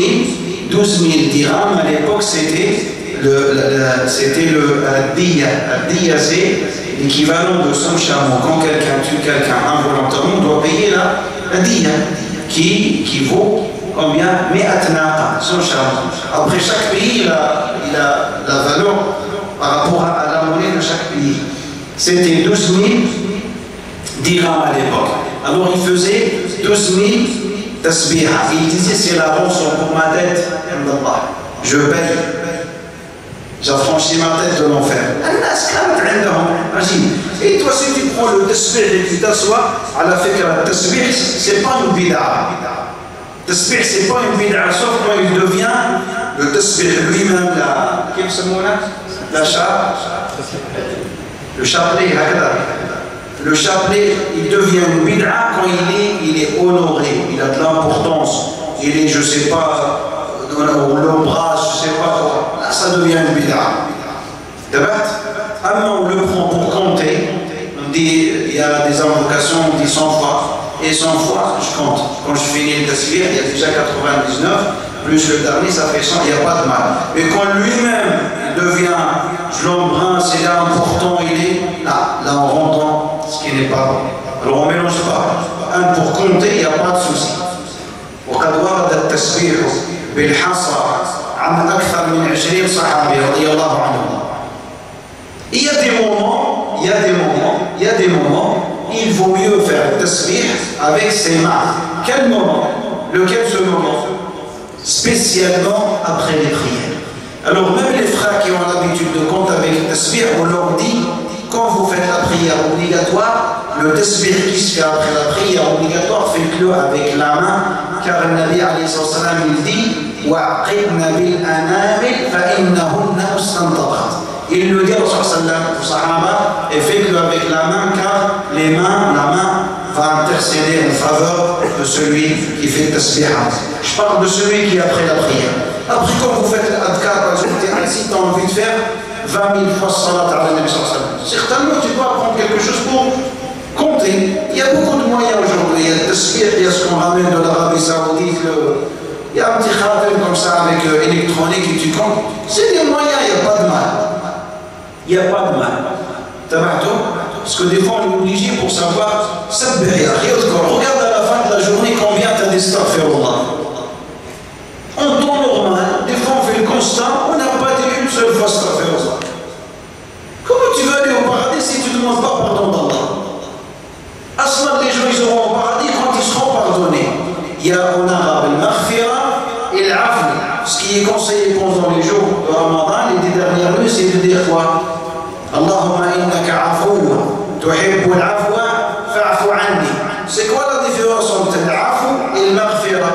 dirhams, à l'époque c'était le diya. Le diya c'est l'équivalent de 100 chameaux. Quand quelqu'un tue quelqu'un involontairement, on doit payer la diya, qui vaut combien? 100 chameaux. Après chaque pays, il a la valeur par rapport à la monnaie de chaque pays. C'était 12 000 dirhams à l'époque. Alors il faisait 12 000 tasbiha. Il disait c'est la rançon pour ma dette. Je paye. J'affranchis ma tête de l'enfer. Et toi si tu prends le tasbih et tu t'assois à la fikra, le tasbih c'est pas une bid'a. Le tasbih c'est pas une bid'a, sauf quand il devient le tasbih lui-même la le chapelet. Le chapelet, il devient une bid'a quand il est honoré, il a de l'importance, il est, je sais pas, on l'embrasse, je sais pas quoi. Là, ça devient une bid'a. Avant, on le prend pour compter. On dit, il y a des invocations, on dit 100 fois. Et 100 fois, je compte. Quand je finis le tasbih, il y a déjà 99, plus le dernier, ça fait 100, il n'y a pas de mal. Mais quand lui-même, il devient, je l'embrasse, il est important, il est là on rentre, ce qui n'est pas bon. Alors on ne mélange pas. Un pour compter, il n'y a pas de souci. وقد ورد التسبيح بالحصى عن أكثر من 20 صحابي رضي الله عنهم. Il y a des moments, il vaut mieux faire le tasbih avec ses mains. Quel moment? Lequel ce moment? Spécialement après les prières. Alors même les frères qui ont l'habitude de compter avec le tasbih, on leur dit, quand vous faites la prière obligatoire, le tasbih qui se fait après la prière obligatoire, faites-le avec la main, car le Nabi alayhi salam il dit وَعْقِبْنَ بِالْأَنَامِلِ فَإِنَّهُنَّ مُسْتَنْطَقَتْ. Il le dit au Sahaba, et faites-le avec la main, car la main va intercéder en faveur de celui qui fait le tasbih. Je parle de celui qui est après la prière. Après, quand vous faites l'adkar, par exemple, tu es assis, tu as envie de faire 20 000 fois salat à la Nabi sallallahu alayhi wa sallam. Certainement, tu dois apprendre quelque chose pour compter. Il y a beaucoup de moyens aujourd'hui. Il y a le tasbih, il y a ce qu'on ramène de l'Arabie Saoudite, il y a un petit khatem comme ça avec électronique et tu comptes. C'est des moyens, il n'y a pas de mal. Il n'y a pas de mal. Parce que des fois on est obligé pour savoir, regarde à la fin de la journée combien tu as d'Astaghfirullah. constant, on n'a pas dit une seule fois astaghfirullah. Comment tu vas aller au paradis si tu ne demandes pas pardon d'Allah? Aslan, les gens ils auront au paradis quand ils seront pardonnés. Il y a on arabe al-maghfira et l'afwi. Ce qui est conseillé pendant les jours de Ramadan, les 10 dernières nuits, c'est de dire quoi? Allahumma innaka afoun, tuhibbu al-afwa, fa'fu anni. C'est quoi la différence entre l'afou et al-maghfira?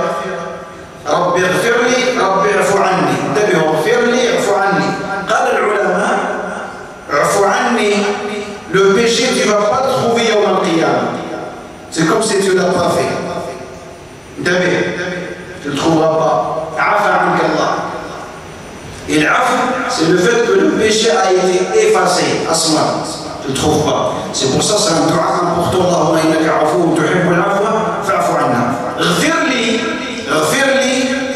Rabbi ighfirli, Rabbi afu anni. D'abord, ighfirli, afu anni. قال العلماء, afu anni, le péché, tu ne vas pas le trouver au qiyamah. C'est comme si tu ne l'as pas fait. D'abord, tu ne le trouveras pas. Afa anka Allah. Et l'afou, c'est le fait que le péché a été effacé. Asma, tu ne le trouves pas. C'est pour ça que c'est un dua important. Allahumma innaka afoun tuhibbul afwa fa'fu anna. Ighfirli,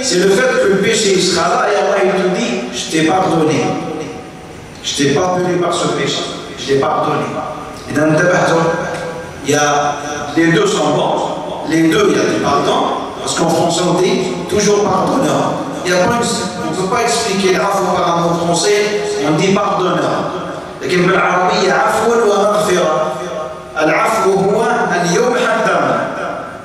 c'est le fait que le péché sera là et Allah il te dit, je t'ai pardonné. Je t'ai pardonné par ce péché. Je t'ai pardonné. Et dans le tabac, il y a les deux sont bons. Les deux, il y a du pardon. Parce qu'en français, on dit toujours pardonneur. On ne peut pas expliquer l'afou par un mot français, on dit pardonneur. Mais dans l'arabe, il y a afou ou maghfira. L'afou, c'est un yom haddam.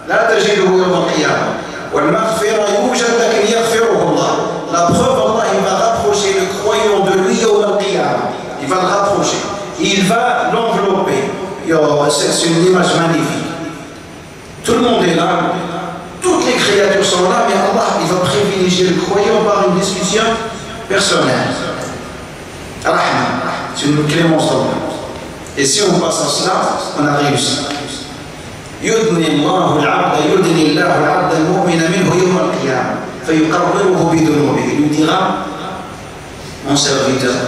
La tajiduhu yom al-qiyamah. والمغفرة يوجد لكن يغفره الله. La preuve, Allah, il va rapprocher le croyant de lui au qiyamah. Il va le rapprocher. Il va l'envelopper. C'est une image magnifique. Tout le monde est là. Toutes les créatures sont là, mais Allah, il va privilégier le croyant par une discussion personnelle. Rahma, c'est une clémence d'Allah. Et si on passe à cela, on a réussi. يدني الله العبد المؤمن منه يوم القيامة فيقرره بذنوبه. Il lui dira, mon serviteur,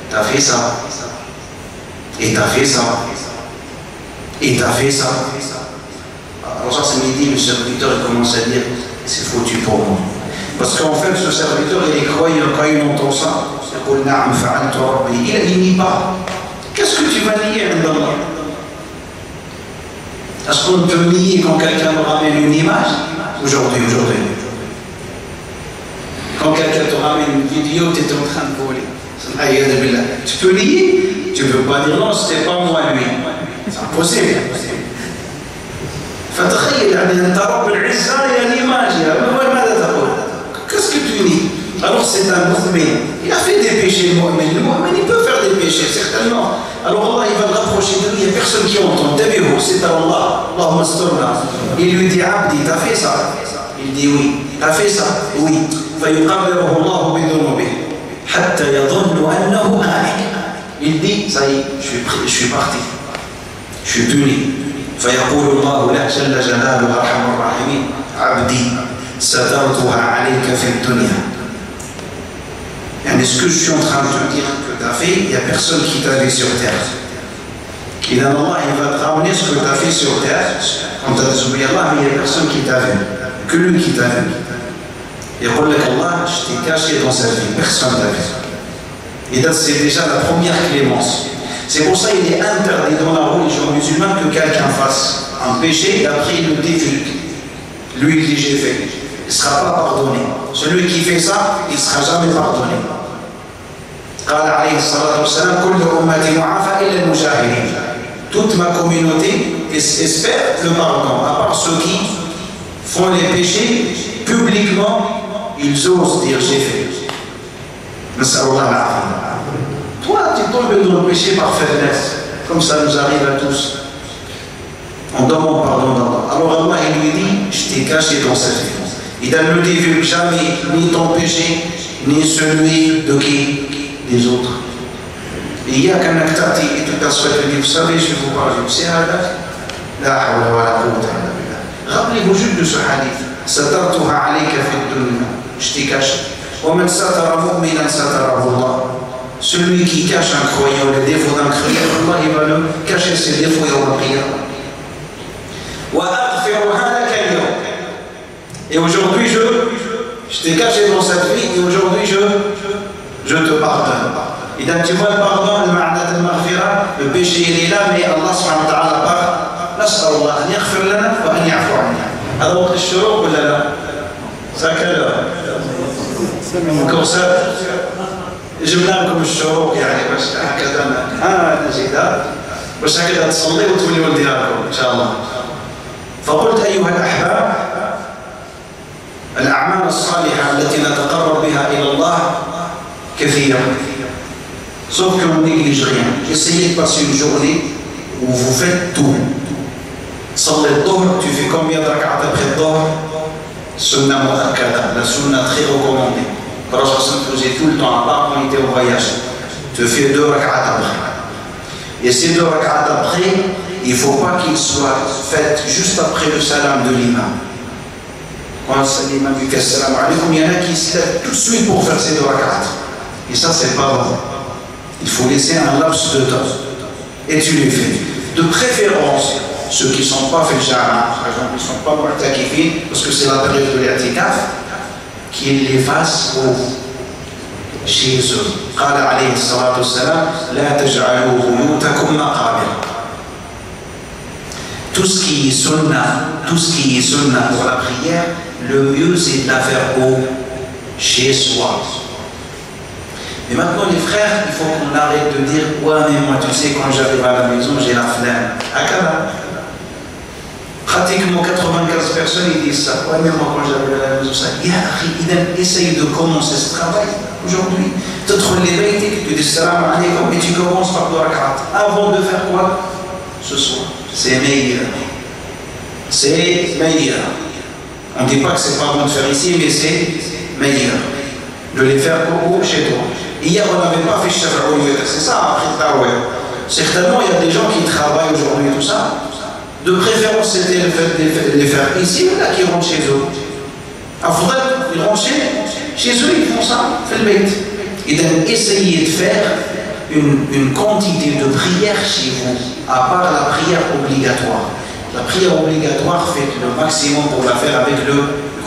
t'as fait ça, et t'as fait ça, et t'as fait ça. Alors ça, ce midi, le serviteur il commence à dire, c'est foutu pour moi. Parce qu'en fait, ce serviteur, il est croyant, quand il entend ça, il nie pas. Qu'est-ce que tu vas nier, Allah? Est-ce qu'on peut nier quand quelqu'un nous ramène une image? Aujourd'hui. Quand quelqu'un te ramène une vidéo, tu es en train de voler. Tu peux nier? Tu ne peux pas dire non, c'était pas moi lui. C'est impossible. فتخيل يعني انت رب العزة يا l'image, ماذا تقول؟ Qu'est-ce que tu nies? Alors c'est un mu'min. Il a fait des péchés, le mu'min il peut faire des péchés, certainement. Alors Allah il va le rapprocher de lui, il n'y a personne qui entend. Tabi'ou, c'est Allah, Allahumma asturna. Il lui dit, Abdi, t'as fait ça? Il dit oui. T'as fait ça? Oui. فيقرره الله بذنوبه حتى يظن أنه آمن. Il dit, ça y est, je suis parti. Je suis puni. فيقول الله له جل جلاله أرحم الراحمين عبدي سترتها عليك في الدنيا. يعني ce que je suis en train de te dire que tu as fait, il n'y a personne qui t'a vu sur terre. Et dans Allah, il va te ramener ce que tu as fait sur terre. Quand tu as désobéi à Allah, mais il n'y a personne qui t'a vu. Que lui qui t'a vu. Et pour Allah, je t'ai caché dans sa vie, personne ne t'a vu. Et là, c'est déjà la première clémence. C'est pour ça qu'il est interdit dans la religion musulmane que quelqu'un fasse un péché et après il le divulgue. Lui il dit j'ai fait. Il ne sera pas pardonné. Celui qui fait ça, il ne sera jamais pardonné. قال عليه الصلاة والسلام كل أمتي معافى إلا المجاهرين. Toute ma communauté espère le pardon, à part ceux qui font les péchés publiquement, ils osent dire j'ai fait. Toi, tu tombes dans le péché par faiblesse, comme ça nous arrive à tous. On demande pardon d'Allah. Alors Allah, il lui dit, je t'ai caché dans cette vie. Il ne le divulgue jamais, ni ton péché, ni celui de qui? Des autres. Et il y a qu'un acteur et tu t'assois et tu dis, vous savez, je vais vous parler, c'est Hadaf. La hawla wa la quwwata illa billah. Rappelez-vous juste de ce hadith. Satartuha alayka fi dunya. Je t'ai caché. Wa man satara mu'minan satarahu Allah. Celui qui cache un croyant, les défauts d'un croyant, Allah il va le cacher ses défauts yawm al-qiyamah. Et aujourd'hui, je t'ai caché dans cette vie, et aujourd'hui, je te pardonne. Et donc, tu vois le pardon, le ma'nat al-maghfira, le péché il est là, mais Allah subhanahu wa ta'ala pardonne. نسأل الله أن يغفر لنا وأن يعفو عنا. هذا وقت الشروق ولا لا؟ ساكن لا؟ الكورسات جبنا لكم الشروق يعني باش هكذا نزيدها باش هكذا تصلي وتوليوا لدياركم ان شاء الله. فقلت ايها الاحباب الاعمال الصالحه التي نتقرب بها الى الله كثيره. Sauf que on néglige rien. Essayez de passer une journée où vous faites tout. صلي الظهر, tu fais combien de rak'at après le dhuhr? Sunna mu'akkada, la sunna très recommandée. Le Prophète faisait tout le temps, à part quand il était au voyage. Tu fais 2 rak'at après. Et ces 2 rak'at après, il ne faut pas qu'ils soient faits juste après le salam de l'imam. Quand l'imam dit salam alaykoum, il y en a qui se lèvent tout de suite pour faire ces 2 rak'at. Et ça, c'est pas bon. Il faut laisser un laps de temps. Et tu les fais. De préférence, ceux qui ne sont pas fait le jama, par exemple, ils ne sont pas mu'takifin, parce que c'est la période de l'i'tikaf, qu'ils les fassent chez eux. قال عليه الصلاة والسلام لا تجعلوا بيوتكم مقابر. Tout ce qui est sunna pour la prière, le mieux c'est de la faire chez soi. Et maintenant les frères, il faut qu'on arrête de dire ouais mais moi tu sais quand j'arrive à la maison j'ai la flemme. Akaba. Pratiquement 95 personnes ils disent ça. Ouais mais moi quand j'arrive à la maison ça. Essaye de commencer ce travail aujourd'hui. Tu te relèves et tu dis salam alaykoum et tu commences par 2 rak'at. Avant de faire quoi? Ce soir. C'est meilleur. C'est meilleur. On ne dit pas que c'est pas bon de faire ici mais c'est meilleur. De les faire chez toi. Hier, on n'avait pas fait Shafa'oui, c'est ça après le Taweh. Certainement, il y a des gens qui travaillent aujourd'hui et tout ça. De préférence, c'était le fait de les faire ici ou là qui rentrent chez eux. Afdal, ils rentrent chez eux, ils font ça, fait le bête. Et donc, essayez de faire une quantité de prières chez vous, à part la prière obligatoire. La prière obligatoire, faites le maximum pour la faire avec le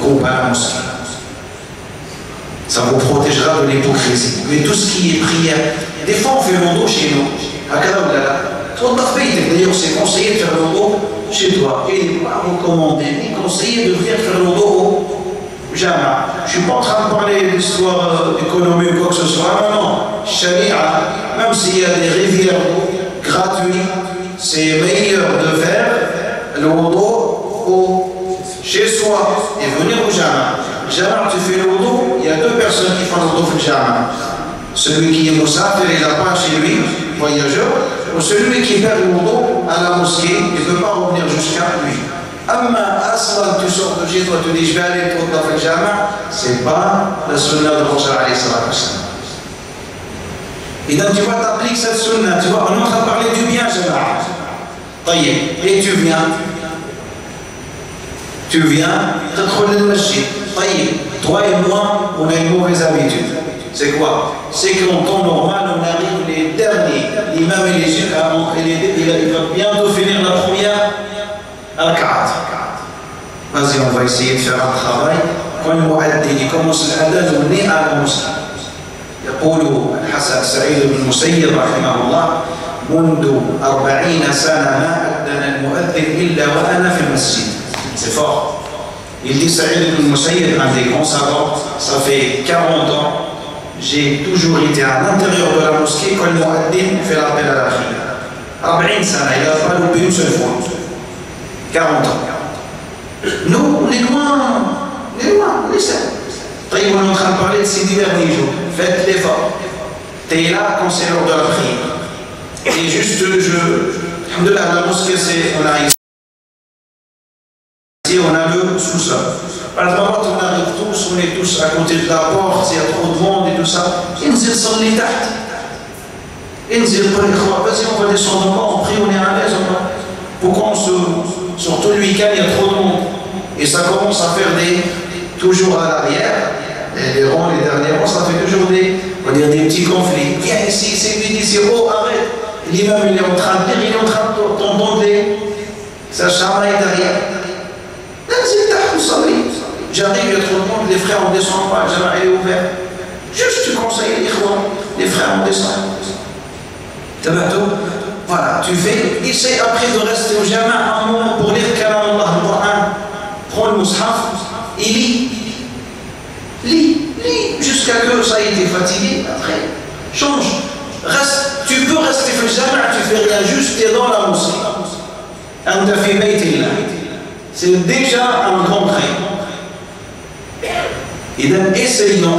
groupe à la mosquée. Ça vous protégera de l'hypocrisie. Mais tout ce qui est prière, des fois on fait le dos chez nous. D'ailleurs, c'est conseillé de faire le dos chez toi. Et il n'est pas recommandé, ni conseillé de venir faire le dos au jama. Je ne suis pas en train de parler d'histoire économique ou quoi que ce soit. Non. Sharia, même s'il y a des rivières gratuites, c'est meilleur de faire le dos chez soi et venir au jama. Jama, tu fais le wudu, il y a 2 personnes qui font le wudu au jama. Celui qui est moussafir, il n'a pas chez lui, voyageur, ou celui qui fait le wudu à la mosquée, il ne peut pas revenir jusqu'à lui. Amma aslan, tu sors de chez toi, tu dis je vais aller au wudu au jama, c'est pas la sunna de Rasul alayhi salatu wassalam. Et donc tu vois, tu appliques cette sunna, tu vois, on est en train de parler du bien, jama. Et tu viens, tu te trouves le masjid. Toi et moi, on a une mauvaise habitude. C'est quoi? C'est qu'en temps normal, on arrive les derniers. L'imam il va bientôt finir la première rak'at. Vas-y, on va essayer de faire un travail. Quand le mu'addin commence l'adhan, on est à la mosquée. يقول الحسن سعيد بن المسيب رحمه الله منذ 40 سنة ما أذن المؤذن إلا وأنا في المسجد. C'est fort. Il dit Saïd ibn Musayyib, un des grands savants, ça fait 40 ans, j'ai toujours été à l'intérieur de la mosquée quand le mu'addin fait l'appel à la prière. 40 sana, il n'a pas loupé une seule fois. 40 ans. Nous, on est loin, on est seul. On est en train de parler de ces derniers jours. Faites l'effort. Tu es là quand c'est l'heure de la prière. Et juste, alhamdoulilah, la mosquée, on a on a le sous-sol. Par exemple, on arrive tous, on est tous à côté de la porte, il y a trop de monde et tout ça. Inzil salli taht. Inzil pour les croix. Vas-y, on va descendre en bas, on prie, on est à l'aise. Pourquoi surtout le week-end, il y a trop de monde. Et ça commence à faire toujours à l'arrière. Les rangs, les derniers rangs, ça fait toujours des petits conflits. Viens ici, c'est lui, ici, oh, arrête. L'imam, il est en train de dire, il est en train de t'entendre ça chamaille derrière. J'arrive, il y a trop de monde, les frères on ne descend pas, le jama est ouvert. Juste tu conseilles les frères on descend. Voilà, tu fais, essaye après de rester au jama un moment pour lire Kalam Allah, le Coran. Prends le mushaf et lis jusqu'à que ça ait été fatigué, après, change. Reste, tu peux rester fait jamais, tu fais rien, juste tu es dans la mosquée. C'est déjà un grand trait. Et donc, essayons,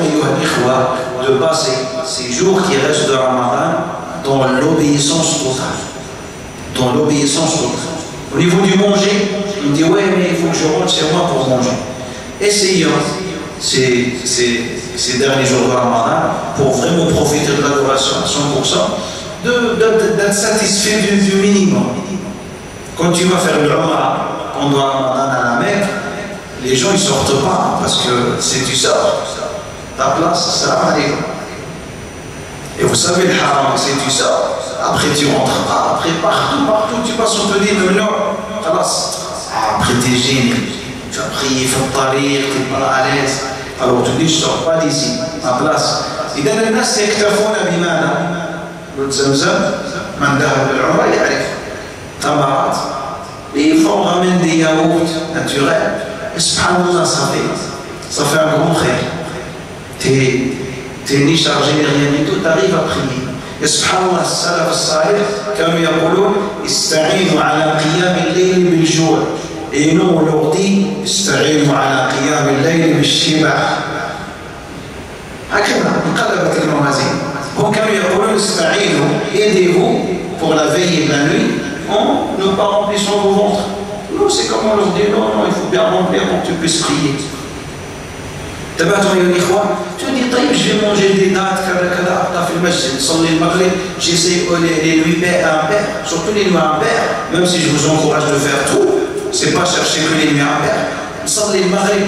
de passer ces jours qui restent de Ramadan dans l'obéissance totale. Dans l'obéissance totale. Au niveau du manger, on dit ouais, mais il faut que je rentre chez moi pour manger. Essayons ces derniers jours de Ramadan pour vraiment profiter de l'adoration à 100%, d'être satisfait du minimum. Quand tu vas faire le Umrah pendant Ramadan à la Mecque, les gens ils sortent pas parce que si tu sors, ta place, salam alaikum. Et vous savez le haram, si tu sors, après tu rentres pas, après partout tu passes, on te dit mais non, après t'es gêné, tu as prié, il faut parler, tu n'es pas à l'aise. Alors tu dis je sors pas d'ici, ma place. إذا الناس يكتفون بماذا؟ زمزم من ذهب بالعمرة يعرف تمرات ils font ramener des yaourts naturels. Et subhanallah, ça fait un grand frère. T'es ni chargé ni rien du tout, t'arrives à prier. Et subhanallah, السلف الصالح كانوا يقولون استعينوا على قيام الليل بالجوع. Et nous on leur dit استعينوا على قيام الليل بالشبع. هكذا انقلبت الموازين. هم كانوا يقولون استعينوا, aidez-vous pour la veille de la nuit en ne pas remplissant vos ventres. Nous, c'est comme on leur dit, non, il faut bien remplir pour que tu puisses prier. تبعتم يا الإخوة؟ tu dis, طيب, je vais manger des dates, كذا, t'as fait le masjid, صلي المغرب, j'essaie les nuits impaires, surtout les nuits impaires, même si je vous encourage de faire tout, c'est pas chercher que les nuits impaires. صلي المغرب,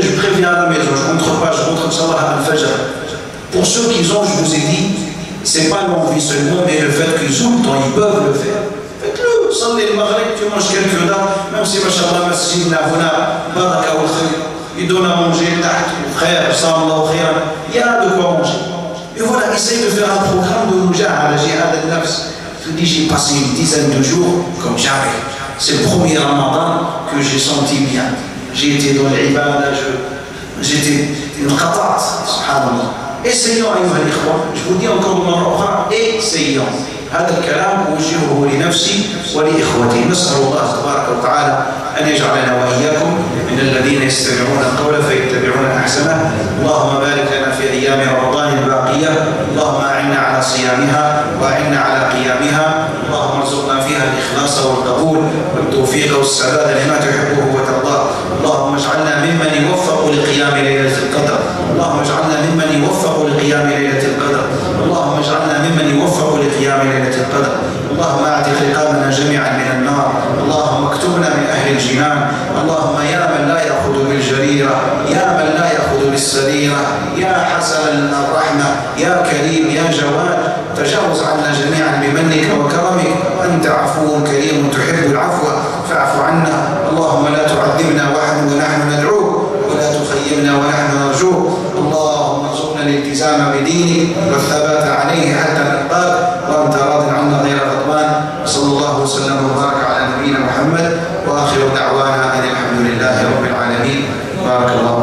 je préviens à la maison, je rentre pas, je rentre Salah al-Fajr. Pour ceux qui ont, je vous ai dit, c'est pas l'envie seulement, mais le fait qu'ils ont le temps, ils peuvent le faire. Faites-le, صلي المغرب, tu manges quelques dates, même si, machallah, masjid, nahuna, baraka wa khayr. Il donne à manger, frère, sallallahu khayran, il y a de quoi manger. Et voilà, essaye de faire un programme de mujahada, jihad al-nafs. Je te dis, j'ai passé une dizaine de jours comme jamais. C'est le premier Ramadan que j'ai senti bien. J'ai été dans l'ibada, j'étais une qatat, subhanallah. Essayons, ayyuha al-ikhwa, je vous dis encore une fois, essayons. هذا الكلام أوجهه لنفسي ولإخوتي. نسأل الله تبارك وتعالى أن يجعلنا وإياكم من الذين يستمعون القول فيتبعون أحسنه. اللهم بارك لنا في أيام رمضان الباقية. اللهم أعنا على صيامها وأعنا على قيامها. اللهم ارزقنا فيها الإخلاص والقبول والتوفيق والسداد لما تحبه وترضاه. اللهم اجعلنا ممن يوفق لقيام ليلة القدر. اللهم اجعلنا ممن يوفق لقيام ليلة القدر. اللهم اجعلنا ممن يوفق لقيام ليلة القدر. اللهم اعتق رقابنا جميعا من النار. اللهم اكتبنا من أهل الجنان. اللهم يا من لا يأخذ بالجريرة، يا من لا يأخذ بالسريرة، يا حسن الرحمة، يا كريم، يا جواد، تجاوز عنا جميعا بمنك وكرمك. أنت عفو كريم تحب العفو فاعف عنا. اللهم لا تعذبنا ونحن ندعوك، ولا تخيبنا ونحن نرجوك. اللهم ارزقنا الالتزام بدينك والثبات عليه حتى نلقاك وأنت راض عنا غير غضبان. صلى الله وسلم وبارك على نبينا محمد، وآخر دعوانا أن الحمد لله رب العالمين. بارك الله